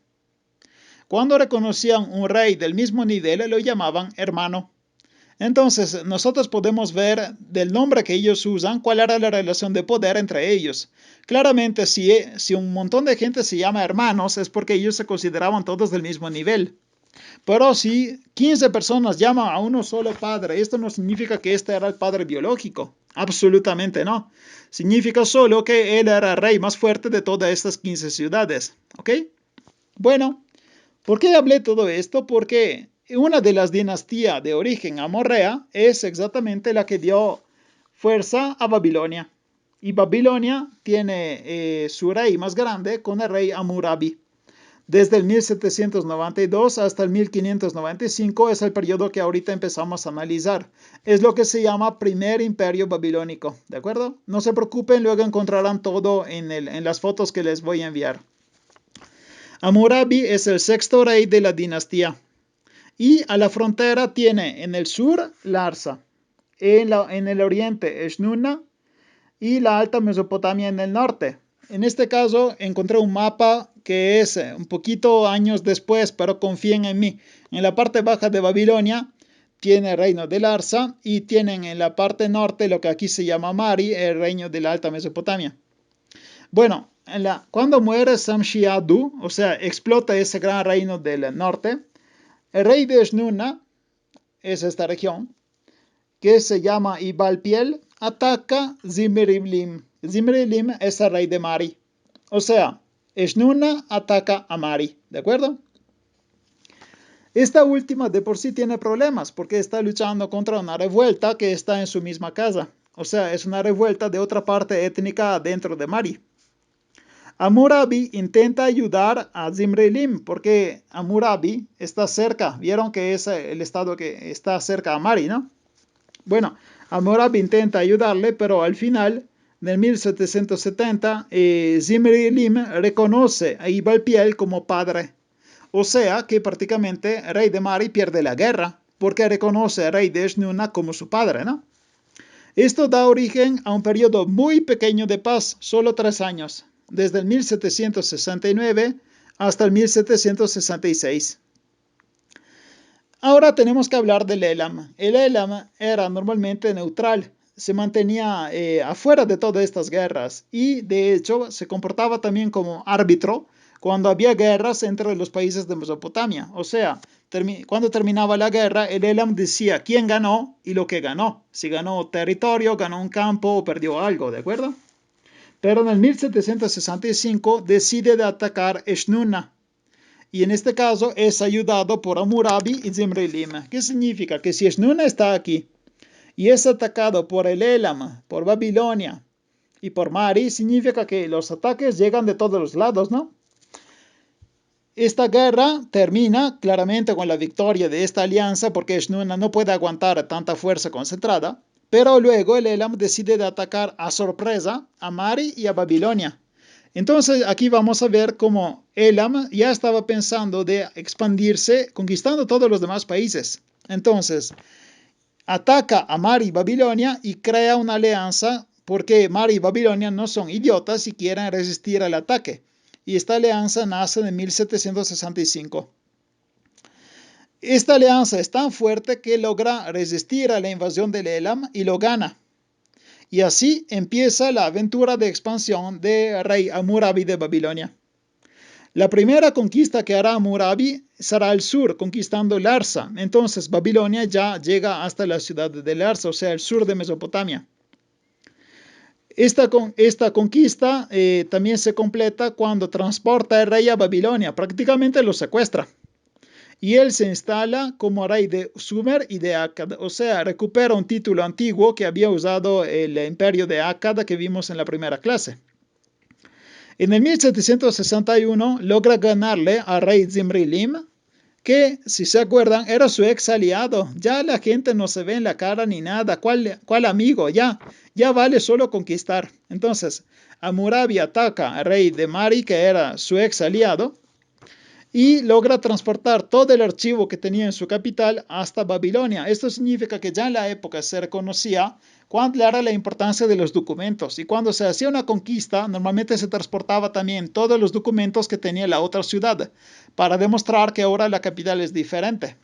Cuando reconocían un rey del mismo nivel, lo llamaban hermano. Entonces, nosotros podemos ver del nombre que ellos usan cuál era la relación de poder entre ellos. Claramente, si un montón de gente se llama hermanos, es porque ellos se consideraban todos del mismo nivel. Pero si 15 personas llaman a uno solo padre, esto no significa que este era el padre biológico. Absolutamente no. Significa solo que él era el rey más fuerte de todas estas 15 ciudades. ¿Ok? Bueno, ¿por qué hablé todo esto? Porque una de las dinastías de origen amorrea es exactamente la que dio fuerza a Babilonia. Y Babilonia tiene su rey más grande con el rey Hammurabi. Desde el 1792 hasta el 1595 es el periodo que ahorita empezamos a analizar. Es lo que se llama Primer Imperio Babilónico, ¿de acuerdo? No se preocupen, luego encontrarán todo en las fotos que les voy a enviar. Hammurabi es el sexto rey de la dinastía. Y a la frontera tiene en el sur Larsa, en el oriente Eshnunna y la Alta Mesopotamia en el norte. En este caso encontré un mapa que es un poquito años después, pero confíen en mí. En la parte baja de Babilonia tiene el reino de Larsa y tienen en la parte norte lo que aquí se llama Mari, el reino de la Alta Mesopotamia. Bueno, cuando muere Samshi-Addu, o sea, explota ese gran reino del norte, el rey de Eshnunna, es esta región, que se llama Ibalpiel, ataca Zimri-Lim. Zimri-Lim es el rey de Mari. O sea, Eshnunna ataca a Mari, ¿de acuerdo? Esta última de por sí tiene problemas porque está luchando contra una revuelta que está en su misma casa. O sea, es una revuelta de otra parte étnica dentro de Mari. Hammurabi intenta ayudar a Zimri-Lim porque Hammurabi está cerca. Vieron que es el estado que está cerca a Mari, ¿no? Bueno, Hammurabi intenta ayudarle, pero al final, en 1770, Zimri-Lim reconoce a Ibalpiel como padre. O sea que prácticamente el rey de Mari pierde la guerra porque reconoce al rey de Eshnunna como su padre, ¿no? Esto da origen a un periodo muy pequeño de paz, solo 3 años. desde el 1769 hasta el 1766. Ahora tenemos que hablar del Elam. El Elam era normalmente neutral, se mantenía afuera de todas estas guerras y de hecho se comportaba también como árbitro cuando había guerras entre los países de Mesopotamia. O sea, cuando terminaba la guerra, el Elam decía quién ganó y lo que ganó. Si ganó territorio, ganó un campo o perdió algo, ¿de acuerdo? Pero en el 1765 decide de atacar Eshnuna. Y en este caso es ayudado por Hammurabi y Zimri-Lim. ¿Qué significa? Que si Eshnuna está aquí y es atacado por el Elam, por Babilonia y por Mari, significa que los ataques llegan de todos los lados, ¿no? Esta guerra termina claramente con la victoria de esta alianza porque Eshnuna no puede aguantar tanta fuerza concentrada, pero luego el Elam decide de atacar a sorpresa a Mari y a Babilonia. Entonces aquí vamos a ver cómo Elam ya estaba pensando de expandirse, conquistando todos los demás países. Entonces ataca a Mari y Babilonia y crea una alianza porque Mari y Babilonia no son idiotas y quieren resistir al ataque. Y esta alianza nace en 1765. Esta alianza es tan fuerte que logra resistir a la invasión del Elam y lo gana. Y así empieza la aventura de expansión del rey Hammurabi de Babilonia. La primera conquista que hará Hammurabi será al sur, conquistando Larsa. Entonces Babilonia ya llega hasta la ciudad de Larsa, o sea, el sur de Mesopotamia. Esta conquista también se completa cuando transporta al rey a Babilonia, prácticamente lo secuestra. Y él se instala como rey de Sumer y de Akkad, o sea, recupera un título antiguo que había usado el imperio de Akkad que vimos en la primera clase. En el 1761 logra ganarle al rey Zimri-Lim, que, si se acuerdan, era su ex aliado. Ya la gente no se ve en la cara ni nada. ¿Cuál amigo? Ya vale solo conquistar. Entonces, Hammurabi ataca al rey de Mari, que era su ex aliado, y logra transportar todo el archivo que tenía en su capital hasta Babilonia. Esto significa que ya en la época se reconocía cuál era la importancia de los documentos. Y cuando se hacía una conquista, normalmente se transportaba también todos los documentos que tenía la otra ciudad, para demostrar que ahora la capital es diferente.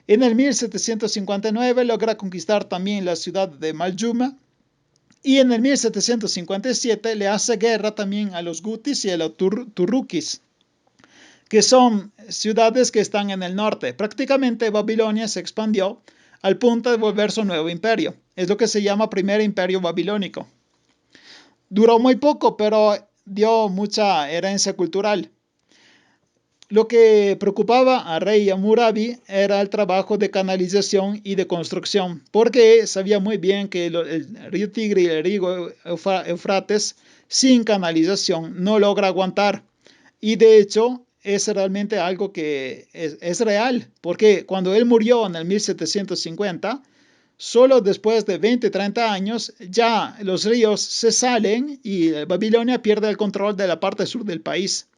En el 1759 logra conquistar también la ciudad de Maljuma. Y en el 1757 le hace guerra también a los Gutis y a los Turukis, que son ciudades que están en el norte. Prácticamente Babilonia se expandió al punto de volverse un nuevo imperio. Es lo que se llama Primer Imperio Babilónico. Duró muy poco, pero dio mucha herencia cultural. Lo que preocupaba a rey Hammurabi era el trabajo de canalización y de construcción, porque sabía muy bien que el río Tigre y el río Eufrates sin canalización no logra aguantar. Y de hecho es realmente algo que es real, porque cuando él murió en el 1750, solo después de 20-30 años ya los ríos se salen y Babilonia pierde el control de la parte sur del país.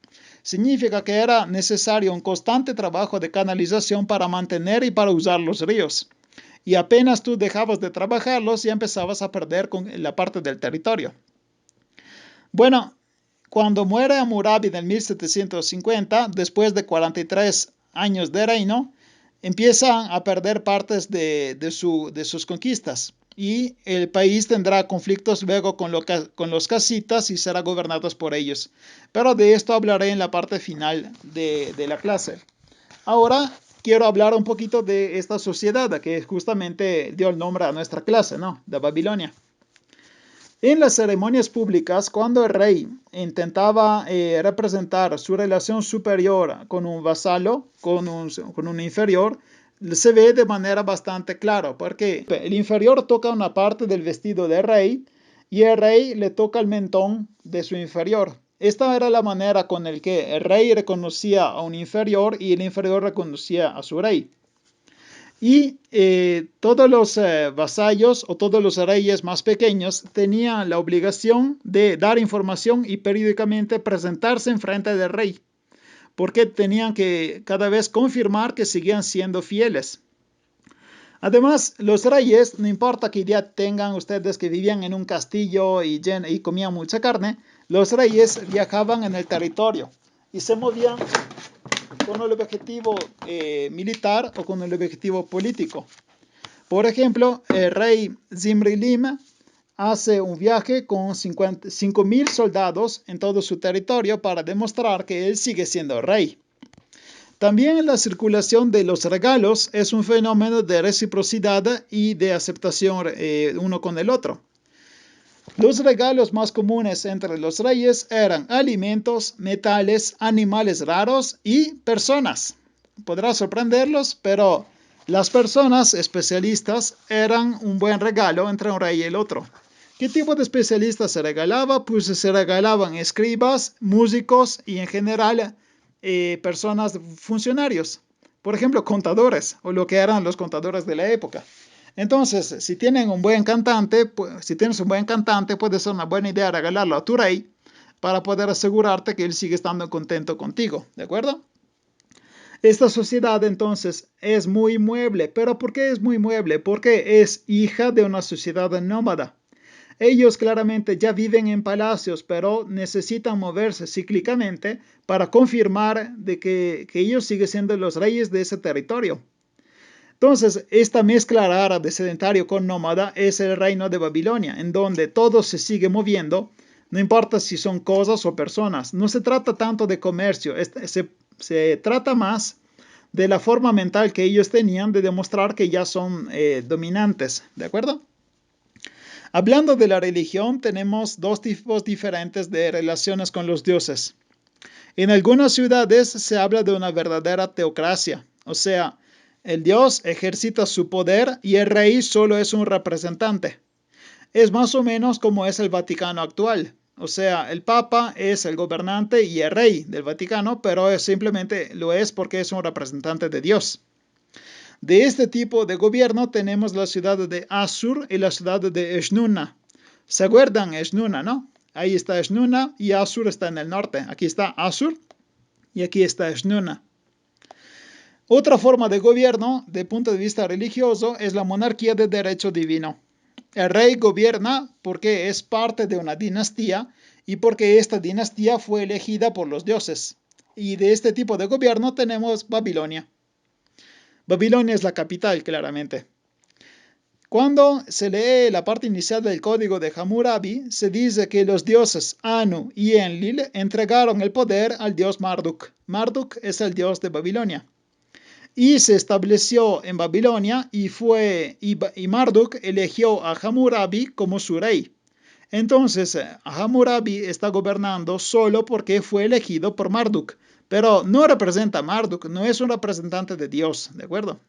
Significa que era necesario un constante trabajo de canalización para mantener y para usar los ríos. Y apenas tú dejabas de trabajarlos, ya empezabas a perder con la parte del territorio. Bueno, cuando muere Hammurabi en 1750, después de 43 años de reino, empiezan a perder partes de sus conquistas. Y el país tendrá conflictos luego con los casitas y será gobernado por ellos. Pero de esto hablaré en la parte final de la clase. Ahora quiero hablar un poquito de esta sociedad que justamente dio el nombre a nuestra clase, ¿no? De Babilonia. En las ceremonias públicas, cuando el rey intentaba representar su relación superior con un vasalo, con un inferior, se ve de manera bastante clara, porque el inferior toca una parte del vestido del rey y el rey le toca el mentón de su inferior. Esta era la manera con la que el rey reconocía a un inferior y el inferior reconocía a su rey. Y todos los vasallos o todos los reyes más pequeños tenían la obligación de dar información y periódicamente presentarse en frente del rey, porque tenían que cada vez confirmar que seguían siendo fieles. Además, los reyes, no importa qué idea tengan ustedes que vivían en un castillo y comían mucha carne, Los reyes viajaban en el territorio y se movían con el objetivo militar o con el objetivo político. Por ejemplo, el rey Zimri-Lim hace un viaje con 5.000 soldados en todo su territorio para demostrar que él sigue siendo rey. También la circulación de los regalos es un fenómeno de reciprocidad y de aceptación uno con el otro. Los regalos más comunes entre los reyes eran alimentos, metales, animales raros y personas. Podrá sorprenderlos, pero las personas especialistas eran un buen regalo entre un rey y el otro. ¿Qué tipo de especialistas se regalaba? Pues se regalaban escribas, músicos y en general personas funcionarios. Por ejemplo, contadores o lo que eran los contadores de la época. Entonces, si tienes un buen cantante, puede ser una buena idea regalarlo a tu rey para poder asegurarte que él sigue estando contento contigo, ¿de acuerdo? Esta sociedad entonces es muy mueble. ¿Pero por qué es muy mueble? Porque es hija de una sociedad nómada. Ellos claramente ya viven en palacios, pero necesitan moverse cíclicamente para confirmar de que ellos siguen siendo los reyes de ese territorio. Entonces, esta mezcla rara de sedentario con nómada es el reino de Babilonia, en donde todo se sigue moviendo, no importa si son cosas o personas. No se trata tanto de comercio, se trata más de la forma mental que ellos tenían de demostrar que ya son dominantes, ¿de acuerdo? Hablando de la religión, tenemos dos tipos diferentes de relaciones con los dioses. En algunas ciudades se habla de una verdadera teocracia, o sea, el dios ejercita su poder y el rey solo es un representante. Es más o menos como es el Vaticano actual. O sea, el Papa es el gobernante y el rey del Vaticano, pero simplemente lo es porque es un representante de Dios. De este tipo de gobierno tenemos la ciudad de Asur y la ciudad de Eshnuna. ¿Se acuerdan Eshnuna, no? Ahí está Eshnuna y Asur está en el norte. Aquí está Asur y aquí está Eshnuna. Otra forma de gobierno, de punto de vista religioso, es la monarquía de derecho divino. El rey gobierna porque es parte de una dinastía y porque esta dinastía fue elegida por los dioses. Y de este tipo de gobierno tenemos Babilonia. Babilonia es la capital, claramente. Cuando se lee la parte inicial del código de Hammurabi, se dice que los dioses Anu y Enlil entregaron el poder al dios Marduk. Marduk es el dios de Babilonia. Y se estableció en Babilonia y Marduk eligió a Hammurabi como su rey. Entonces, Hammurabi está gobernando solo porque fue elegido por Marduk, pero no representa a Marduk, no es un representante de Dios, ¿de acuerdo?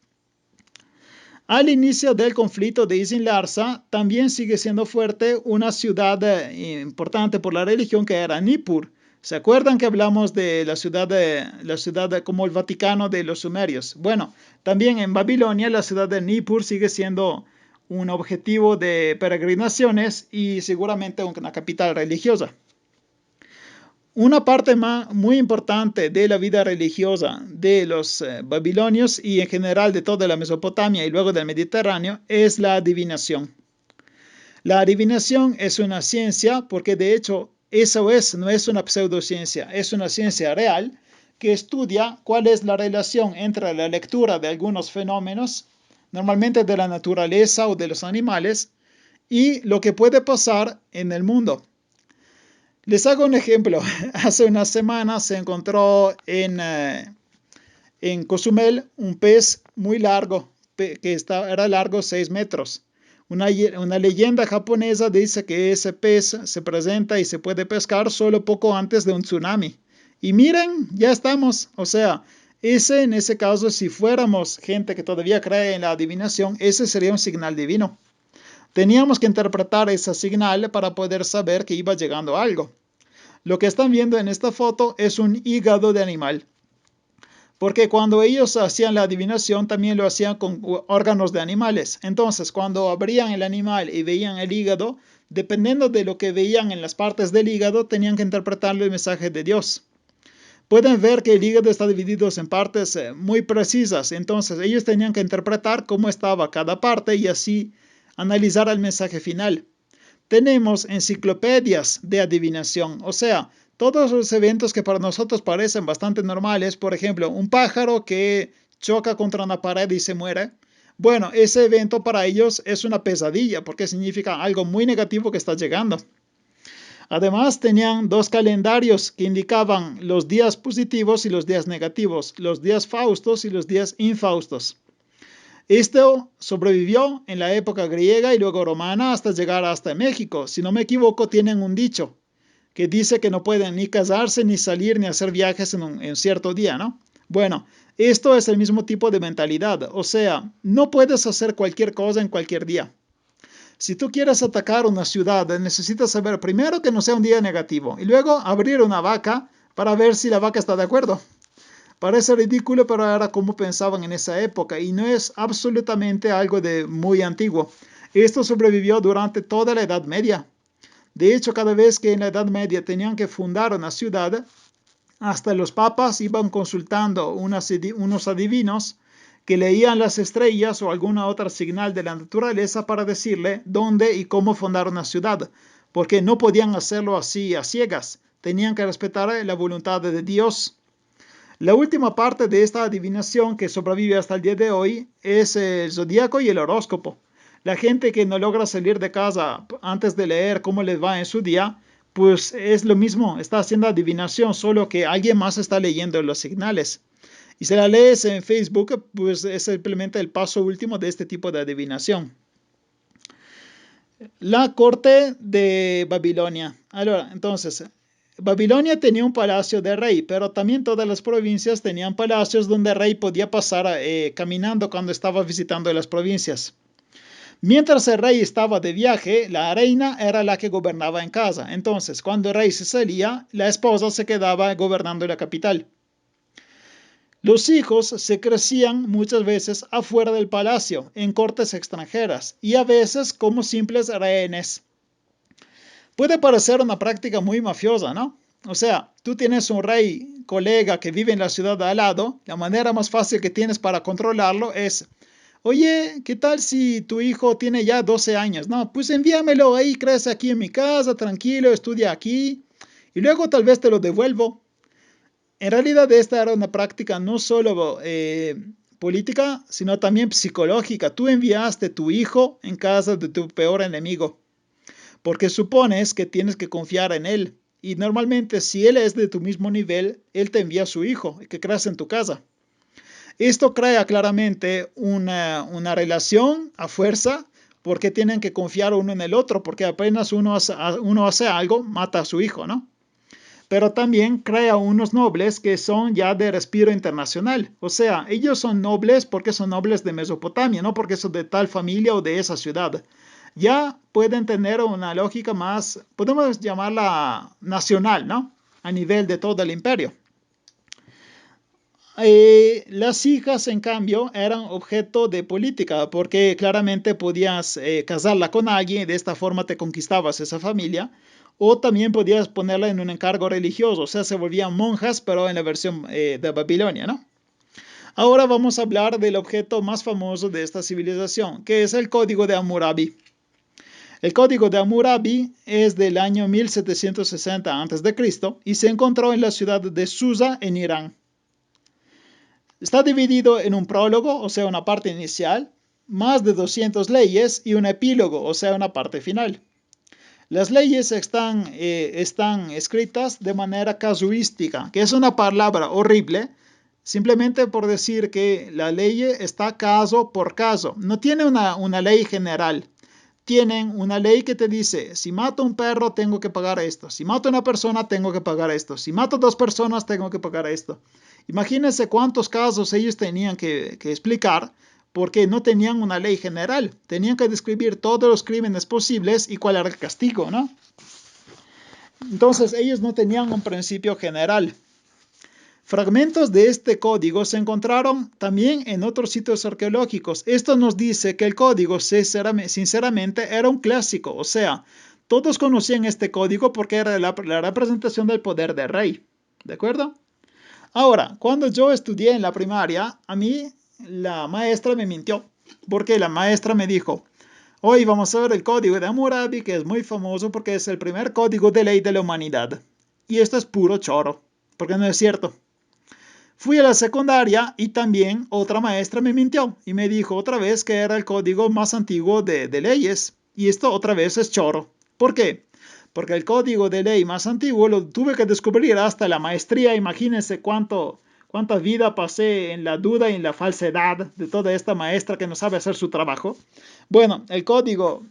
Al inicio del conflicto de Isin Larsa, también sigue siendo fuerte una ciudad importante por la religión que era Nippur. ¿Se acuerdan que hablamos de la ciudad como el Vaticano de los sumerios? Bueno, también en Babilonia la ciudad de Nippur sigue siendo un objetivo de peregrinaciones y seguramente una capital religiosa. Una parte muy importante de la vida religiosa de los babilonios y en general de toda la Mesopotamia y luego del Mediterráneo es la adivinación. La adivinación es una ciencia porque de hecho no es una pseudociencia, es una ciencia real que estudia cuál es la relación entre la lectura de algunos fenómenos, normalmente de la naturaleza o de los animales, y lo que puede pasar en el mundo. Les hago un ejemplo. Hace unas semanas se encontró en Cozumel un pez muy largo, era largo 6 metros. Una leyenda japonesa dice que ese pez se presenta y se puede pescar solo poco antes de un tsunami. Y miren, ya estamos. O sea, en ese caso, si fuéramos gente que todavía cree en la adivinación, ese sería un señal divino. Teníamos que interpretar esa señal para poder saber que iba llegando algo. Lo que están viendo en esta foto es un hígado de animal. Porque cuando ellos hacían la adivinación, también lo hacían con órganos de animales. Entonces, cuando abrían el animal y veían el hígado, dependiendo de lo que veían en las partes del hígado, tenían que interpretarle el mensaje de Dios. Pueden ver que el hígado está dividido en partes muy precisas. Entonces, ellos tenían que interpretar cómo estaba cada parte y así analizar el mensaje final. tenemos enciclopedias de adivinación. O sea, todos los eventos que para nosotros parecen bastante normales, por ejemplo, un pájaro que choca contra una pared y se muere. Bueno, ese evento para ellos es una pesadilla porque significa algo muy negativo que está llegando. Además, tenían dos calendarios que indicaban los días positivos y los días negativos, los días faustos y los días infaustos. Esto sobrevivió en la época griega y luego romana hasta llegar hasta México. Si no me equivoco, tienen un dicho que dice que no pueden ni casarse, ni salir, ni hacer viajes en un cierto día, ¿no? Bueno, esto es el mismo tipo de mentalidad. O sea, no puedes hacer cualquier cosa en cualquier día. Si tú quieres atacar una ciudad, necesitas saber primero que no sea un día negativo y luego abrir una vaca para ver si la vaca está de acuerdo. Parece ridículo, pero era como pensaban en esa época y no es absolutamente algo de muy antiguo. Esto sobrevivió durante toda la Edad Media. De hecho, cada vez que en la Edad Media tenían que fundar una ciudad, hasta los papas iban consultando unos adivinos que leían las estrellas o alguna otra señal de la naturaleza para decirle dónde y cómo fundar una ciudad, porque no podían hacerlo así a ciegas, tenían que respetar la voluntad de Dios. La última parte de esta adivinación que sobrevive hasta el día de hoy es el zodíaco y el horóscopo. La gente que no logra salir de casa antes de leer cómo les va en su día, pues es lo mismo, está haciendo adivinación, solo que alguien más está leyendo los señales. Y si la lees en Facebook, pues es simplemente el paso último de este tipo de adivinación. La corte de Babilonia. Ahora, entonces, Babilonia tenía un palacio de rey, pero también todas las provincias tenían palacios donde el rey podía pasar caminando cuando estaba visitando las provincias. Mientras el rey estaba de viaje, la reina era la que gobernaba en casa. Entonces, cuando el rey se salía, la esposa se quedaba gobernando la capital. Los hijos se crecían muchas veces afuera del palacio, en cortes extranjeras, y a veces como simples rehenes. Puede parecer una práctica muy mafiosa, ¿no? O sea, tú tienes un rey, colega que vive en la ciudad de al lado, la manera más fácil que tienes para controlarlo es, oye, ¿qué tal si tu hijo tiene ya 12 años? No, pues envíamelo ahí, crece aquí en mi casa, tranquilo, estudia aquí, y luego tal vez te lo devuelvo. En realidad esta era una práctica no solo política, sino también psicológica. Tú enviaste a tu hijo en casa de tu peor enemigo, porque supones que tienes que confiar en él. Y normalmente si él es de tu mismo nivel, él te envía a su hijo, que crece en tu casa. Esto crea claramente una relación a fuerza, porque tienen que confiar uno en el otro, porque apenas uno hace algo, mata a su hijo, ¿no? Pero también crea unos nobles que son ya de respiro internacional. O sea, ellos son nobles porque son nobles de Mesopotamia, no porque son de tal familia o de esa ciudad. Ya pueden tener una lógica más, podemos llamarla nacional, ¿no? A nivel de todo el imperio. Las hijas, en cambio, eran objeto de política porque claramente podías casarla con alguien y de esta forma te conquistabas esa familia. O también podías ponerla en un encargo religioso, o sea, se volvían monjas, pero en la versión de Babilonia, ¿no? Ahora vamos a hablar del objeto más famoso de esta civilización, que es el Código de Hammurabi. El Código de Hammurabi es del año 1760 a.C. y se encontró en la ciudad de Susa, en Irán. Está dividido en un prólogo, o sea, una parte inicial, más de 200 leyes y un epílogo, o sea, una parte final. Las leyes están escritas de manera casuística, que es una palabra horrible, simplemente por decir que la ley está caso por caso. No tiene una ley general. Tienen una ley que te dice, si mato a un perro tengo que pagar esto, si mato a una persona tengo que pagar esto, si mato a 2 personas tengo que pagar esto. Imagínense cuántos casos ellos tenían que explicar porque no tenían una ley general. Tenían que describir todos los crímenes posibles y cuál era el castigo, ¿no? Entonces ellos no tenían un principio general. Fragmentos de este código se encontraron también en otros sitios arqueológicos. Esto nos dice que el código sinceramente era un clásico, o sea, todos conocían este código porque era la representación del poder del rey, ¿de acuerdo? Ahora, cuando yo estudié en la primaria, a mí la maestra me mintió, porque la maestra me dijo, Hoy vamos a ver el código de Hammurabi, que es muy famoso porque es el primer código de ley de la humanidad. Y esto es puro choro, porque no es cierto. Fui a la secundaria y también otra maestra me mintió y me dijo otra vez que era el código más antiguo de leyes. Y esto otra vez es choro. ¿Por qué? Porque el código de ley más antiguo lo tuve que descubrir hasta la maestría. Imagínense cuánta vida pasé en la duda y en la falsedad de toda esta maestra que no sabe hacer su trabajo. Bueno, el código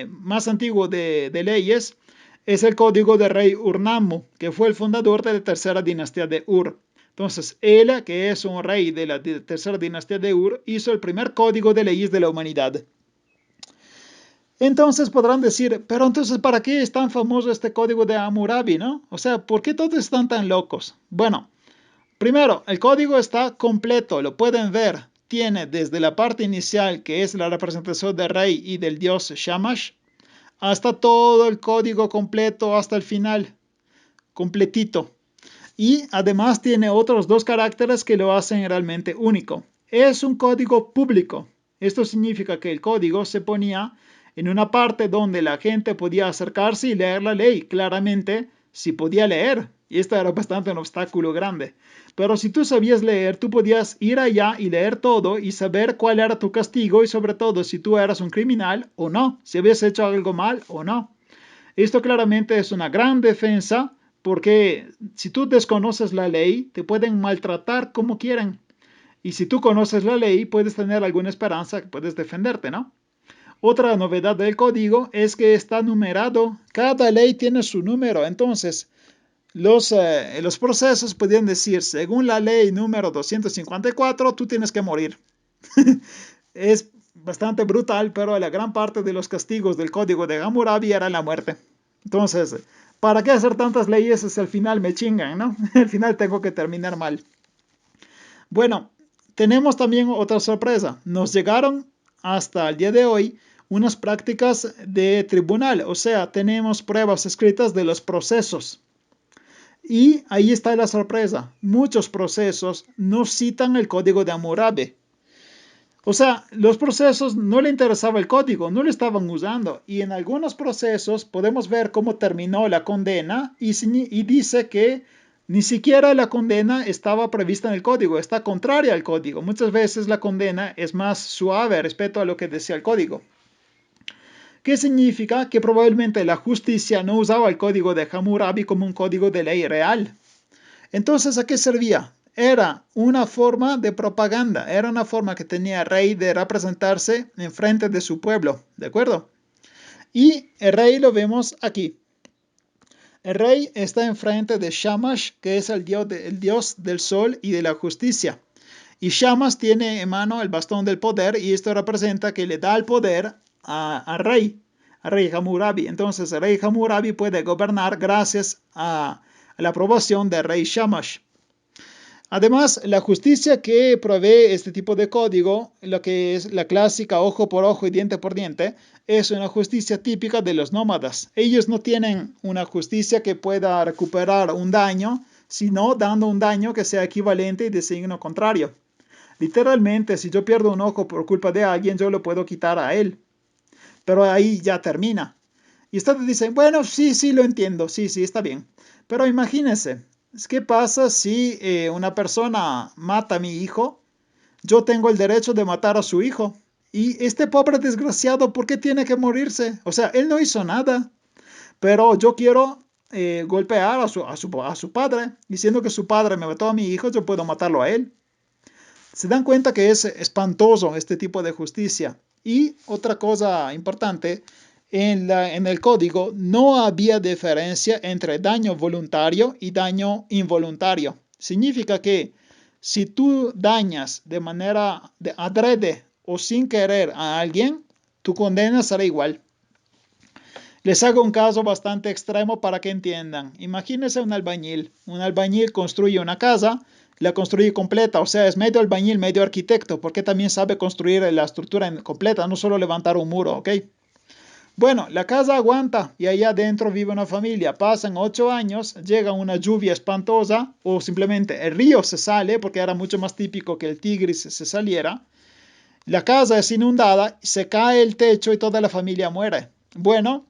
más antiguo de leyes es el código de rey Urnamo, que fue el fundador de la tercera dinastía de Ur. Entonces, él, que es un rey de la tercera dinastía de Ur, hizo el primer código de leyes de la humanidad. Entonces podrán decir, pero entonces, ¿para qué es tan famoso este código de Hammurabi, no? O sea, ¿por qué todos están tan locos? Bueno, primero, el código está completo, lo pueden ver. Tiene desde la parte inicial, que es la representación del rey y del dios Shamash, hasta todo el código completo, hasta el final, completito. Y además tiene otros dos caracteres que lo hacen realmente único. Es un código público. Esto significa que el código se ponía en una parte donde la gente podía acercarse y leer la ley. Claramente, si podía leer. Y esto era bastante un obstáculo grande. Pero si tú sabías leer, tú podías ir allá y leer todo y saber cuál era tu castigo y sobre todo si tú eras un criminal o no, si habías hecho algo mal o no. Esto claramente es una gran defensa porque si tú desconoces la ley, te pueden maltratar como quieran. Y si tú conoces la ley, puedes tener alguna esperanza que puedes defenderte, ¿no? Otra novedad del código es que está numerado. Cada ley tiene su número. Entonces, los procesos podrían decir, según la ley número 254, tú tienes que morir. Es bastante brutal, pero la gran parte de los castigos del código de Hammurabi era la muerte. Entonces, ¿para qué hacer tantas leyes si al final me chingan, no? Al final tengo que terminar mal. Bueno, tenemos también otra sorpresa. Nos llegaron hasta el día de hoy unas prácticas de tribunal, o sea, tenemos pruebas escritas de los procesos. Y ahí está la sorpresa. Muchos procesos no citan el código de Hammurabi. O sea, los procesos no le interesaba el código, no lo estaban usando. Y en algunos procesos podemos ver cómo terminó la condena y dice que ni siquiera la condena estaba prevista en el código, está contraria al código. Muchas veces la condena es más suave respecto a lo que decía el código. ¿Qué significa? Que probablemente la justicia no usaba el código de Hammurabi como un código de ley real. Entonces, ¿a qué servía? Era una forma de propaganda, era una forma que tenía el rey de representarse en frente de su pueblo, ¿de acuerdo? Y el rey lo vemos aquí. El rey está enfrente de Shamash, que es el dios del sol y de la justicia. Y Shamash tiene en mano el bastón del poder y esto representa que le da el poder al rey Hammurabi. Entonces el rey Hammurabi puede gobernar gracias a la aprobación del rey Shamash. Además, la justicia que provee este tipo de código, lo que es la clásica ojo por ojo y diente por diente, es una justicia típica de los nómadas. Ellos no tienen una justicia que pueda recuperar un daño, sino dando un daño que sea equivalente y de signo contrario. Literalmente, si yo pierdo un ojo por culpa de alguien, yo lo puedo quitar a él. Pero ahí ya termina. Y ustedes dicen, bueno, sí, lo entiendo, sí, está bien. Pero imagínense, ¿qué pasa si una persona mata a mi hijo? Yo tengo el derecho de matar a su hijo. Y este pobre desgraciado, ¿por qué tiene que morirse? O sea, él no hizo nada. Pero yo quiero golpear a su padre. Diciendo que su padre me mató a mi hijo, yo puedo matarlo a él. Se dan cuenta que es espantoso este tipo de justicia. Y otra cosa importante, en el código no había diferencia entre daño voluntario y daño involuntario. Significa que si tú dañas de manera adrede o sin querer a alguien, tu condena será igual. Les hago un caso bastante extremo para que entiendan. Imagínense un albañil. Un albañil construye una casa, la construye completa, o sea, es medio albañil, medio arquitecto, porque también sabe construir la estructura completa, no solo levantar un muro, ¿ok? Bueno, la casa aguanta y allá adentro vive una familia. Pasan 8 años, llega una lluvia espantosa o simplemente el río se sale, porque era mucho más típico que el Tigris se saliera. La casa es inundada, se cae el techo y toda la familia muere. Bueno,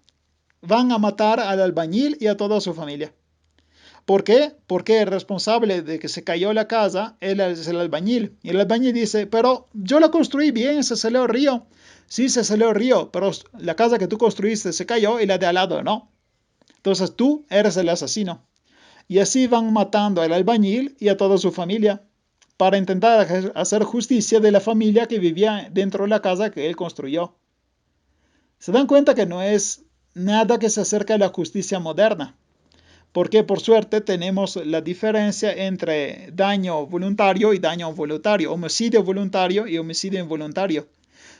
van a matar al albañil y a toda su familia. ¿Por qué? Porque el responsable de que se cayó la casa él es el albañil. Y el albañil dice, pero yo la construí bien, se salió el río. Sí, se salió el río, pero la casa que tú construiste se cayó y la de al lado no. Entonces tú eres el asesino. Y así van matando al albañil y a toda su familia para intentar hacer justicia de la familia que vivía dentro de la casa que él construyó. Se dan cuenta que no es nada que se acerque a la justicia moderna, porque por suerte tenemos la diferencia entre daño voluntario y daño involuntario, homicidio voluntario y homicidio involuntario.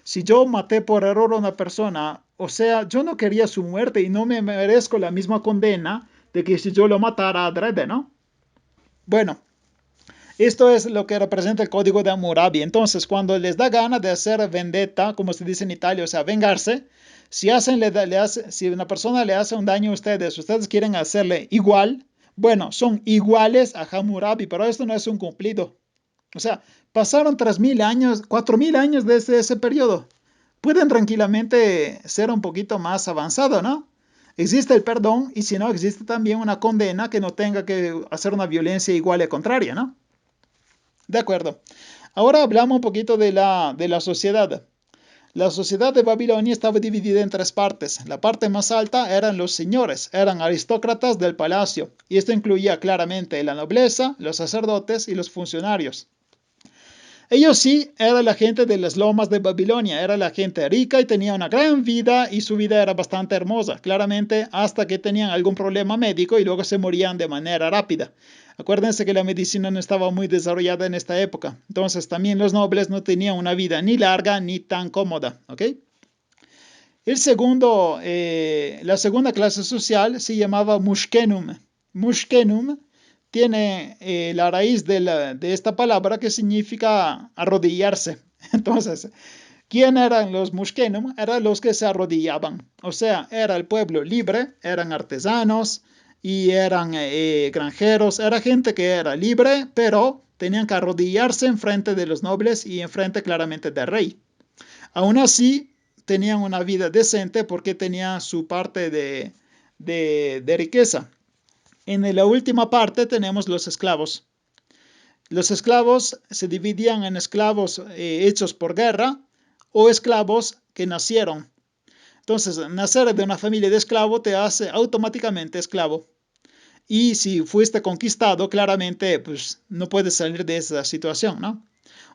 Si yo maté por error a una persona, o sea, yo no quería su muerte y no me merezco la misma condena de que si yo lo matara adrede, ¿no? Bueno, esto es lo que representa el código de Hammurabi. Entonces, cuando les da gana de hacer vendetta, como se dice en Italia, o sea, vengarse, si una persona le hace un daño a ustedes quieren hacerle igual, bueno, son iguales a Hammurabi, pero esto no es un cumplido. O sea, pasaron 3.000 años, 4.000 años desde ese periodo. Pueden tranquilamente ser un poquito más avanzado, ¿no? Existe el perdón y si no, existe también una condena que no tenga que hacer una violencia igual y contraria, ¿no? De acuerdo. Ahora hablamos un poquito de la sociedad. La sociedad de Babilonia estaba dividida en tres partes. La parte más alta eran los señores, eran aristócratas del palacio, y esto incluía claramente la nobleza, los sacerdotes y los funcionarios. Ellos sí, era la gente de las lomas de Babilonia, era la gente rica y tenía una gran vida y su vida era bastante hermosa, claramente hasta que tenían algún problema médico y luego se morían de manera rápida. Acuérdense que la medicina no estaba muy desarrollada en esta época, entonces también los nobles no tenían una vida ni larga ni tan cómoda, ¿ok? La segunda clase social se llamaba Mushkenum. Mushkenum tiene la raíz de esta palabra que significa arrodillarse. Entonces, ¿quién eran los Mushkenum? Eran los que se arrodillaban. O sea, era el pueblo libre, eran artesanos y eran granjeros. Era gente que era libre, pero tenían que arrodillarse en frente de los nobles y en frente claramente del rey. Aún así, tenían una vida decente porque tenían su parte de riqueza. En la última parte tenemos los esclavos. Los esclavos se dividían en esclavos hechos por guerra o esclavos que nacieron. Entonces, nacer de una familia de esclavo te hace automáticamente esclavo. Y si fuiste conquistado, claramente pues, no puedes salir de esa situación, ¿no?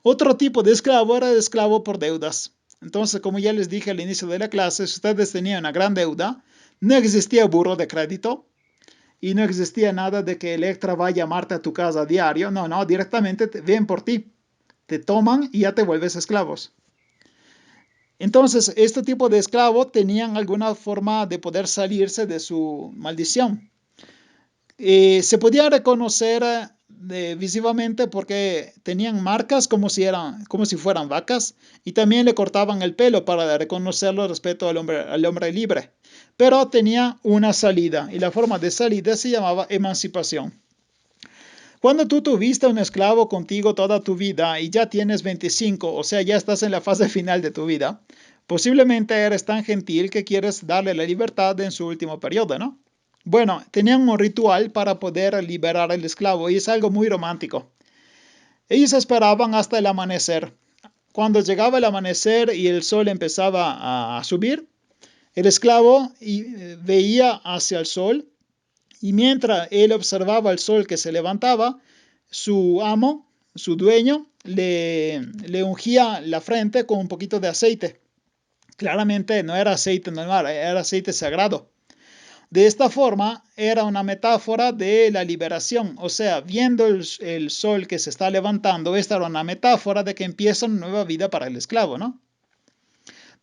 Otro tipo de esclavo era el esclavo por deudas. Entonces, como ya les dije al inicio de la clase, si ustedes tenían una gran deuda, no existía burro de crédito y no existía nada de que Electra va a llamarte a tu casa a diario. No, no, directamente ven por ti. Te toman y ya te vuelves esclavos. Entonces, este tipo de esclavo tenían alguna forma de poder salirse de su maldición. Se podía reconocer visivamente porque tenían marcas como si fueran vacas y también le cortaban el pelo para reconocerlo respecto al hombre libre. Pero tenía una salida y la forma de salida se llamaba emancipación. Cuando tú tuviste un esclavo contigo toda tu vida y ya tienes 25, o sea, ya estás en la fase final de tu vida, posiblemente eres tan gentil que quieres darle la libertad en su último periodo, ¿no? Bueno, tenían un ritual para poder liberar al esclavo y es algo muy romántico. Ellos esperaban hasta el amanecer. Cuando llegaba el amanecer y el sol empezaba a subir, el esclavo veía hacia el sol y mientras él observaba el sol que se levantaba, su amo, su dueño, le ungía la frente con un poquito de aceite. Claramente no era aceite normal, era aceite sagrado. De esta forma, era una metáfora de la liberación, o sea, viendo el sol que se está levantando, esta era una metáfora de que empieza una nueva vida para el esclavo, ¿no?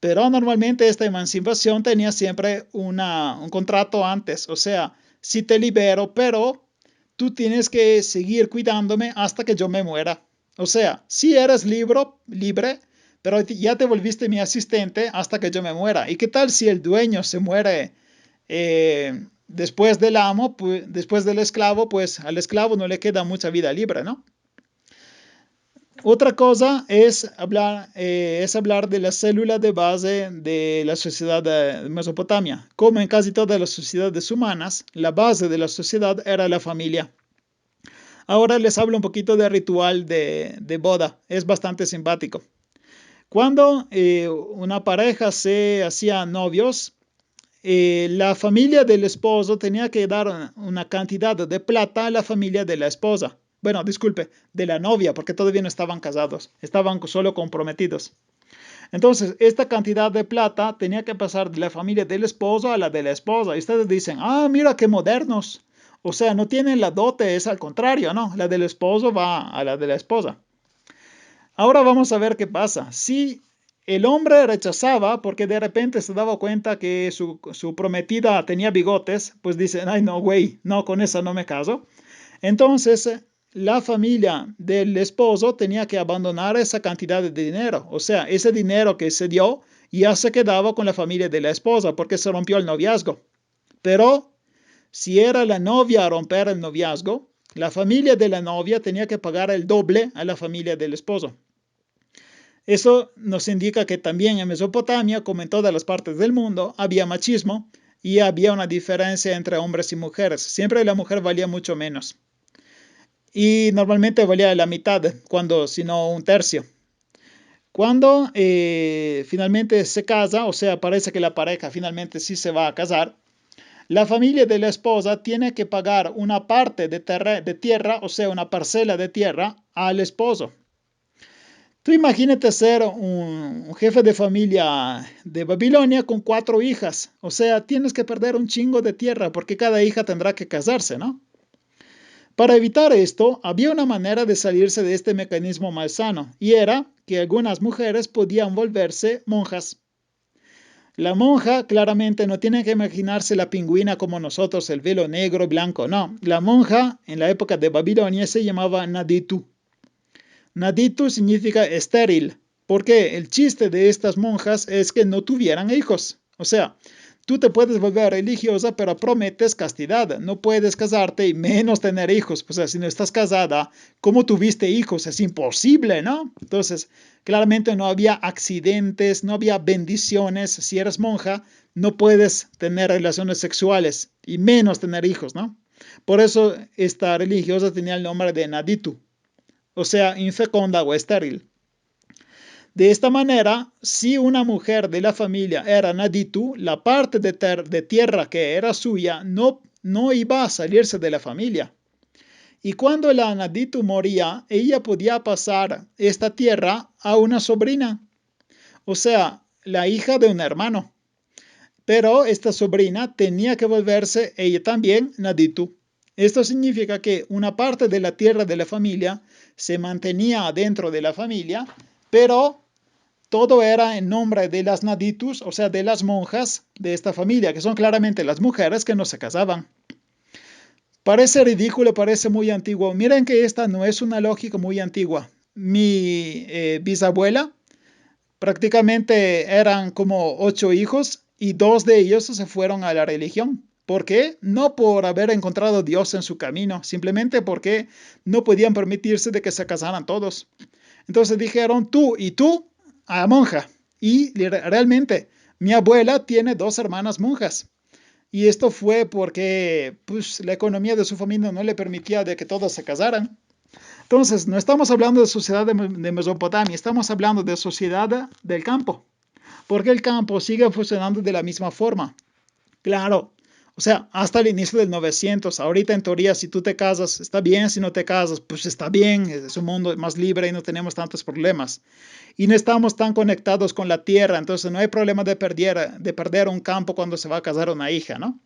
Pero normalmente esta emancipación tenía siempre un contrato antes, o sea, si te libero, pero tú tienes que seguir cuidándome hasta que yo me muera. O sea, si eres libre, pero ya te volviste mi asistente hasta que yo me muera. ¿Y qué tal si el dueño se muere después del amo, después del esclavo? Pues al esclavo no le queda mucha vida libre, ¿no? Otra cosa es hablar de la célula de base de la sociedad de Mesopotamia. Como en casi todas las sociedades humanas, la base de la sociedad era la familia. Ahora les hablo un poquito del ritual de boda. Es bastante simpático. Cuando una pareja se hacía novios, la familia del esposo tenía que dar una cantidad de plata a la familia de la esposa. Bueno, disculpe, de la novia, porque todavía no estaban casados, estaban solo comprometidos. Entonces, esta cantidad de plata tenía que pasar de la familia del esposo a la de la esposa. Y ustedes dicen, ah, mira qué modernos. O sea, no tienen la dote, es al contrario, ¿no? La del esposo va a la de la esposa. Ahora vamos a ver qué pasa. Si el hombre rechazaba porque de repente se daba cuenta que su prometida tenía bigotes, pues dice, ay no, güey, no, con esa no me caso. Entonces, la familia del esposo tenía que abandonar esa cantidad de dinero. O sea, ese dinero que se dio ya se quedaba con la familia de la esposa porque se rompió el noviazgo. Pero si era la novia a romper el noviazgo, la familia de la novia tenía que pagar el doble a la familia del esposo. Eso nos indica que también en Mesopotamia, como en todas las partes del mundo, había machismo y había una diferencia entre hombres y mujeres. Siempre la mujer valía mucho menos. Y normalmente valía la mitad, cuando, si no un tercio. Cuando finalmente se casa, o sea, parece que la pareja finalmente sí se va a casar, la familia de la esposa tiene que pagar una parte de tierra, o sea, una parcela de tierra, al esposo. Tú imagínate ser un jefe de familia de Babilonia con 4 hijas. O sea, tienes que perder un chingo de tierra porque cada hija tendrá que casarse, ¿no? Para evitar esto, había una manera de salirse de este mecanismo malsano, y era que algunas mujeres podían volverse monjas. La monja claramente no tiene que imaginarse la pingüina como nosotros, el velo negro y blanco, no. La monja en la época de Babilonia se llamaba Naditu. Naditu significa estéril, porque el chiste de estas monjas es que no tuvieran hijos. O sea, tú te puedes volver religiosa, pero prometes castidad. No puedes casarte y menos tener hijos. O sea, si no estás casada, ¿cómo tuviste hijos? Es imposible, ¿no? Entonces, claramente no había accidentes, no había bendiciones. Si eres monja, no puedes tener relaciones sexuales y menos tener hijos, ¿no? Por eso esta religiosa tenía el nombre de Naditu, o sea, infecunda o estéril. De esta manera, si una mujer de la familia era Naditu, la parte de tierra que era suya no iba a salirse de la familia. Y cuando la Naditu moría, ella podía pasar esta tierra a una sobrina, o sea, la hija de un hermano. Pero esta sobrina tenía que volverse ella también Naditu. Esto significa que una parte de la tierra de la familia se mantenía dentro de la familia, pero todo era en nombre de las naditus, o sea, de las monjas de esta familia, que son claramente las mujeres que no se casaban. Parece ridículo, parece muy antiguo. Miren que esta no es una lógica muy antigua. Mi bisabuela prácticamente eran como 8 hijos y 2 de ellos se fueron a la religión. ¿Por qué? No por haber encontrado a Dios en su camino, simplemente porque no podían permitirse de que se casaran todos. Entonces dijeron tú y tú a monja. Y realmente mi abuela tiene 2 hermanas monjas. Y esto fue porque pues, la economía de su familia no le permitía de que todos se casaran. Entonces, no estamos hablando de sociedad de Mesopotamia, estamos hablando de sociedad del campo, porque el campo sigue funcionando de la misma forma. Claro, o sea, hasta el inicio del 900, ahorita en teoría si tú te casas, está bien, si no te casas, pues está bien, es un mundo más libre y no tenemos tantos problemas. Y no estamos tan conectados con la tierra, entonces no hay problema de perder un campo cuando se va a casar una hija, ¿no?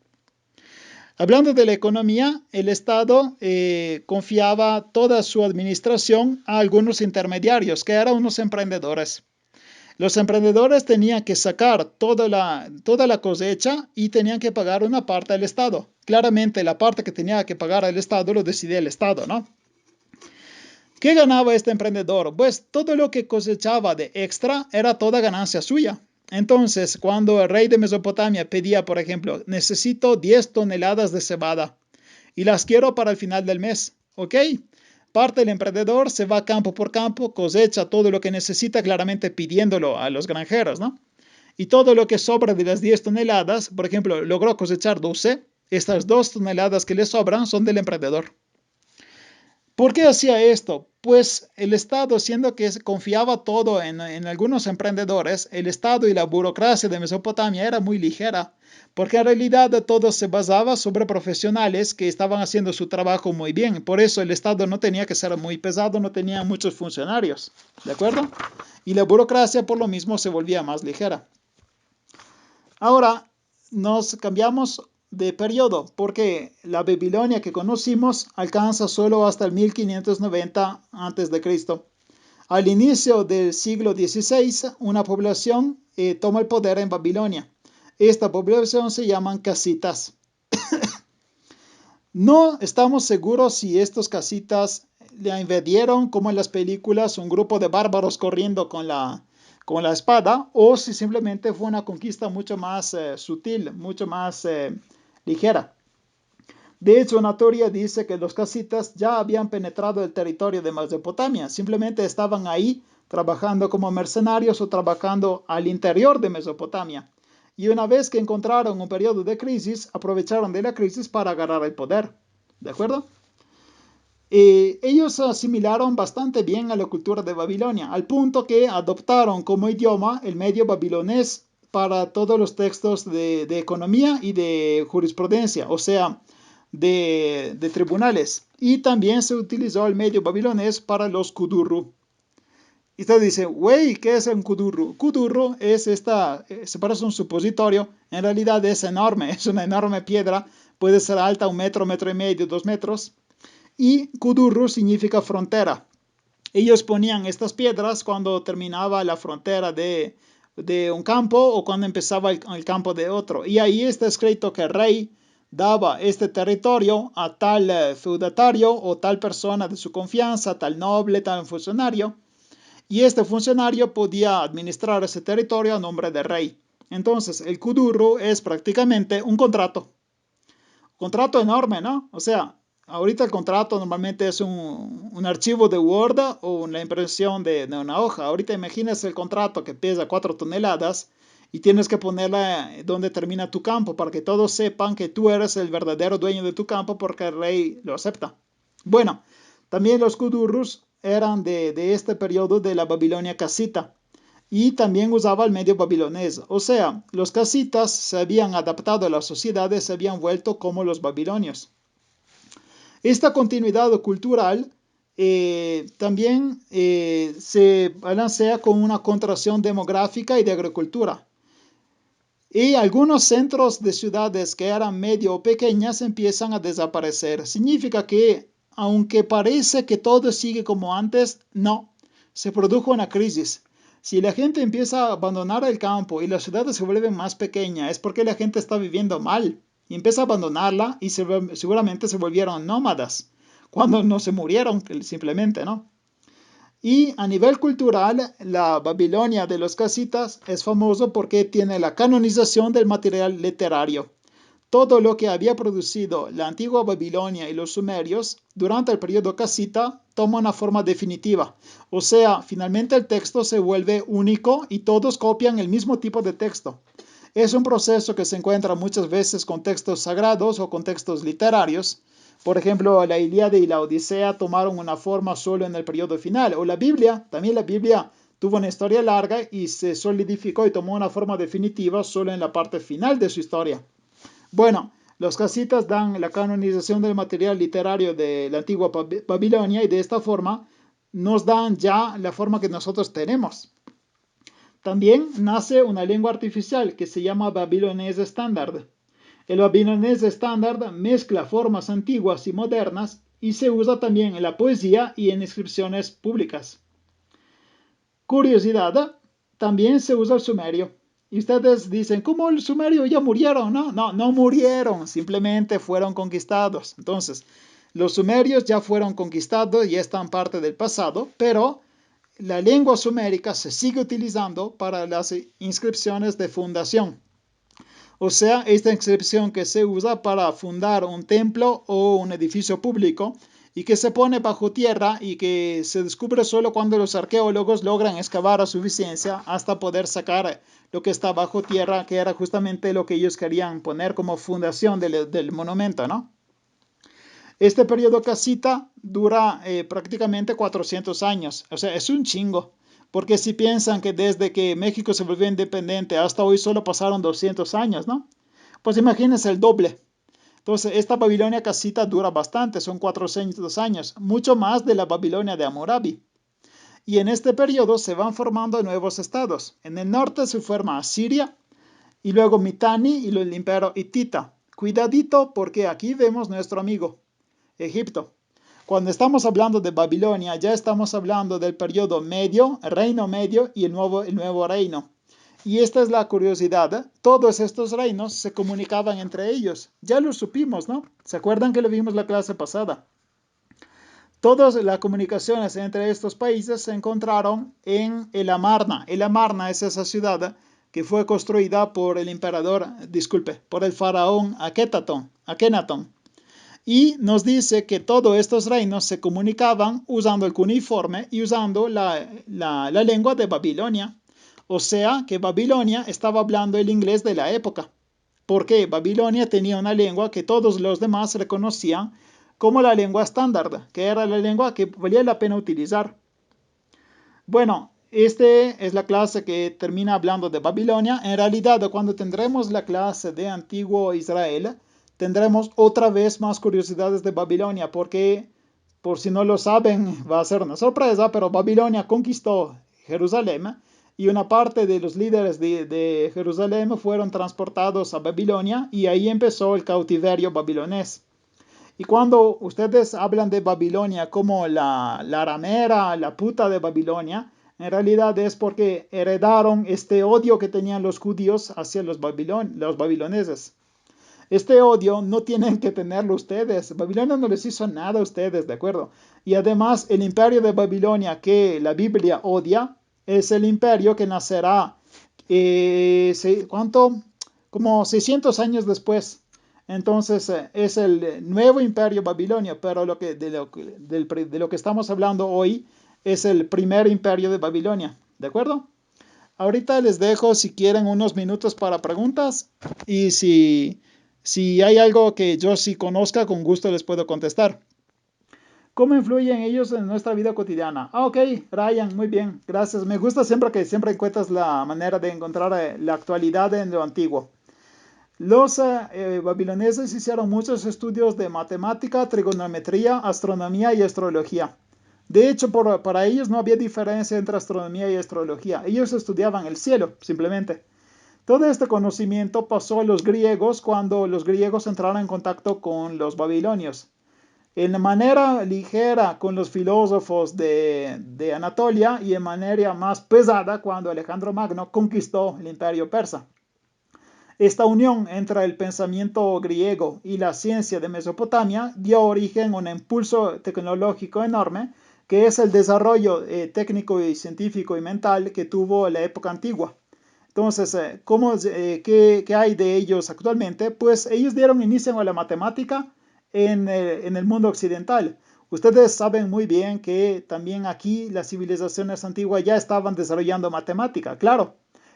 Hablando de la economía, el Estado confiaba toda su administración a algunos intermediarios, que eran unos emprendedores. Los emprendedores tenían que sacar toda la cosecha y tenían que pagar una parte al Estado. Claramente la parte que tenía que pagar al Estado lo decidía el Estado, ¿no? ¿Qué ganaba este emprendedor? Pues todo lo que cosechaba de extra era toda ganancia suya. Entonces, cuando el rey de Mesopotamia pedía, por ejemplo, necesito 10 toneladas de cebada y las quiero para el final del mes, ¿ok? Parte el emprendedor, se va campo por campo, cosecha todo lo que necesita, claramente pidiéndolo a los granjeros, ¿no? Y todo lo que sobra de las 10 toneladas, por ejemplo, logró cosechar 12, estas 2 toneladas que le sobran son del emprendedor. ¿Por qué hacía esto? Pues el Estado, siendo que confiaba todo en algunos emprendedores, el Estado y la burocracia de Mesopotamia era muy ligera, porque en realidad todo se basaba sobre profesionales que estaban haciendo su trabajo muy bien. Por eso el Estado no tenía que ser muy pesado, no tenía muchos funcionarios, ¿de acuerdo? Y la burocracia por lo mismo se volvía más ligera. Ahora nos cambiamos de periodo porque la Babilonia que conocimos alcanza solo hasta el 1590 a.C. Al inicio del siglo XVI, una población toma el poder en Babilonia. Esta población se llaman casitas. No estamos seguros si estos casitas le invadieron, como en las películas, un grupo de bárbaros corriendo con la espada, o si simplemente fue una conquista mucho más sutil, mucho más ligera. De hecho, una teoría dice que los casitas ya habían penetrado el territorio de Mesopotamia, simplemente estaban ahí trabajando como mercenarios o trabajando al interior de Mesopotamia. Y una vez que encontraron un periodo de crisis, aprovecharon de la crisis para agarrar el poder. ¿De acuerdo? Ellos asimilaron bastante bien a la cultura de Babilonia, al punto que adoptaron como idioma el medio babilonés para todos los textos de economía y de jurisprudencia, o sea, de tribunales. Y también se utilizó el medio babilonés para los kudurru. Y usted dice, güey, ¿qué es un kudurru? Kudurru es se parece a un supositorio, en realidad es enorme, es una enorme piedra, puede ser alta 1 metro, 1,5 metros, 2 metros. Y kudurru significa frontera. Ellos ponían estas piedras cuando terminaba la frontera de un campo o cuando empezaba el campo de otro. Y ahí está escrito que el rey daba este territorio a tal feudatario o tal persona de su confianza, tal noble, tal funcionario. Y este funcionario podía administrar ese territorio a nombre del rey. Entonces, el kudurru es prácticamente un contrato. Contrato enorme, ¿no? O sea, ahorita el contrato normalmente es un archivo de Word o una impresión de una hoja. Ahorita imagínese el contrato que pesa 4 toneladas y tienes que ponerla donde termina tu campo para que todos sepan que tú eres el verdadero dueño de tu campo porque el rey lo acepta. Bueno, también los kudurrus eran de este periodo de la Babilonia casita y también usaba el medio babilonés. O sea, los casitas se habían adaptado a las sociedades, se habían vuelto como los babilonios. Esta continuidad cultural también se balancea con una contracción demográfica y de agricultura. Y algunos centros de ciudades que eran medio o pequeñas empiezan a desaparecer. Significa que, aunque parece que todo sigue como antes, no, se produjo una crisis. Si la gente empieza a abandonar el campo y las ciudades se vuelven más pequeñas, es porque la gente está viviendo mal y empieza a abandonarla y seguramente se volvieron nómadas, cuando no se murieron simplemente, ¿no? Y a nivel cultural, la Babilonia de los casitas es famoso porque tiene la canonización del material literario. Todo lo que había producido la antigua Babilonia y los sumerios durante el periodo casita toma una forma definitiva. O sea, finalmente el texto se vuelve único y todos copian el mismo tipo de texto. Es un proceso que se encuentra muchas veces con textos sagrados o con textos literarios. Por ejemplo, la Ilíada y la Odisea tomaron una forma solo en el periodo final. O la Biblia, también la Biblia tuvo una historia larga y se solidificó y tomó una forma definitiva solo en la parte final de su historia. Bueno, los casitas dan la canonización del material literario de la antigua Babilonia y de esta forma nos dan ya la forma que nosotros tenemos. También nace una lengua artificial que se llama babilonés estándar. El babilonés estándar mezcla formas antiguas y modernas y se usa también en la poesía y en inscripciones públicas. Curiosidad, también se usa el sumerio. Y ustedes dicen, ¿cómo el sumerio ya murieron? No murieron, simplemente fueron conquistados. Entonces, los sumerios ya fueron conquistados, ya están parte del pasado, pero la lengua sumérica se sigue utilizando para las inscripciones de fundación. O sea, esta inscripción que se usa para fundar un templo o un edificio público y que se pone bajo tierra y que se descubre solo cuando los arqueólogos logran excavar a suficiencia hasta poder sacar lo que está bajo tierra, que era justamente lo que ellos querían poner como fundación del monumento, ¿no? Este periodo casita dura prácticamente 400 años, o sea, es un chingo, porque si piensan que desde que México se volvió independiente hasta hoy solo pasaron 200 años, ¿no? Pues imagínense el doble. Entonces, esta Babilonia casita dura bastante, son 400 años, mucho más de la Babilonia de Hammurabi. Y en este periodo se van formando nuevos estados. En el norte se forma Asiria y luego Mitanni y el imperio hitita. Cuidadito porque aquí vemos nuestro amigo, Egipto. Cuando estamos hablando de Babilonia, ya estamos hablando del periodo medio, reino medio y el nuevo reino. Y esta es la curiosidad, todos estos reinos se comunicaban entre ellos. Ya lo supimos, ¿no? ¿Se acuerdan que lo vimos la clase pasada? Todas las comunicaciones entre estos países se encontraron en el Amarna. El Amarna es esa ciudad que fue construida por el emperador, disculpe, por el faraón Akenatón. Y nos dice que todos estos reinos se comunicaban usando el cuneiforme y usando la lengua de Babilonia. O sea que Babilonia estaba hablando el inglés de la época, porque Babilonia tenía una lengua que todos los demás reconocían como la lengua estándar, que era la lengua que valía la pena utilizar. Bueno, esta es la clase que termina hablando de Babilonia. En realidad, cuando tendremos la clase de Antiguo Israel, tendremos otra vez más curiosidades de Babilonia, porque, por si no lo saben, va a ser una sorpresa, pero Babilonia conquistó Jerusalén y una parte de los líderes de Jerusalén fueron transportados a Babilonia y ahí empezó el cautiverio babilonés. Y cuando ustedes hablan de Babilonia como la ramera, la puta de Babilonia, en realidad es porque heredaron este odio que tenían los judíos hacia los babiloneses. Este odio no tienen que tenerlo ustedes. Babilonia no les hizo nada a ustedes, ¿de acuerdo? Y además el imperio de Babilonia que la Biblia odia es el imperio que nacerá, ¿cuánto? Como 600 años después. Entonces es el nuevo imperio babilonio, pero de lo que estamos hablando hoy es el primer imperio de Babilonia, ¿de acuerdo? Ahorita les dejo si quieren unos minutos para preguntas y si hay algo que yo sí conozca, con gusto les puedo contestar. ¿Cómo influyen ellos en nuestra vida cotidiana? Ok, Ryan, muy bien, gracias. Me gusta siempre que siempre encuentras la manera de encontrar la actualidad en lo antiguo. Los babiloneses hicieron muchos estudios de matemática, trigonometría, astronomía y astrología. De hecho, para ellos no había diferencia entre astronomía y astrología. Ellos estudiaban el cielo, simplemente. Todo este conocimiento pasó a los griegos cuando los griegos entraron en contacto con los babilonios. En manera ligera con los filósofos de Anatolia y en manera más pesada cuando Alejandro Magno conquistó el imperio persa. Esta unión entre el pensamiento griego y la ciencia de Mesopotamia dio origen a un impulso tecnológico enorme, que es el desarrollo técnico y científico y mental que tuvo la época antigua. Entonces, ¿qué hay de ellos actualmente? Pues ellos dieron inicio a la matemática en el mundo occidental. Ustedes saben muy bien que también aquí las civilizaciones antiguas ya estaban desarrollando matemática, claro.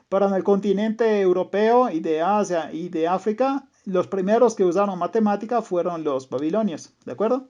Pero en el continente europeo y de Asia y de África, los primeros que usaron matemática fueron los babilonios, ¿de acuerdo?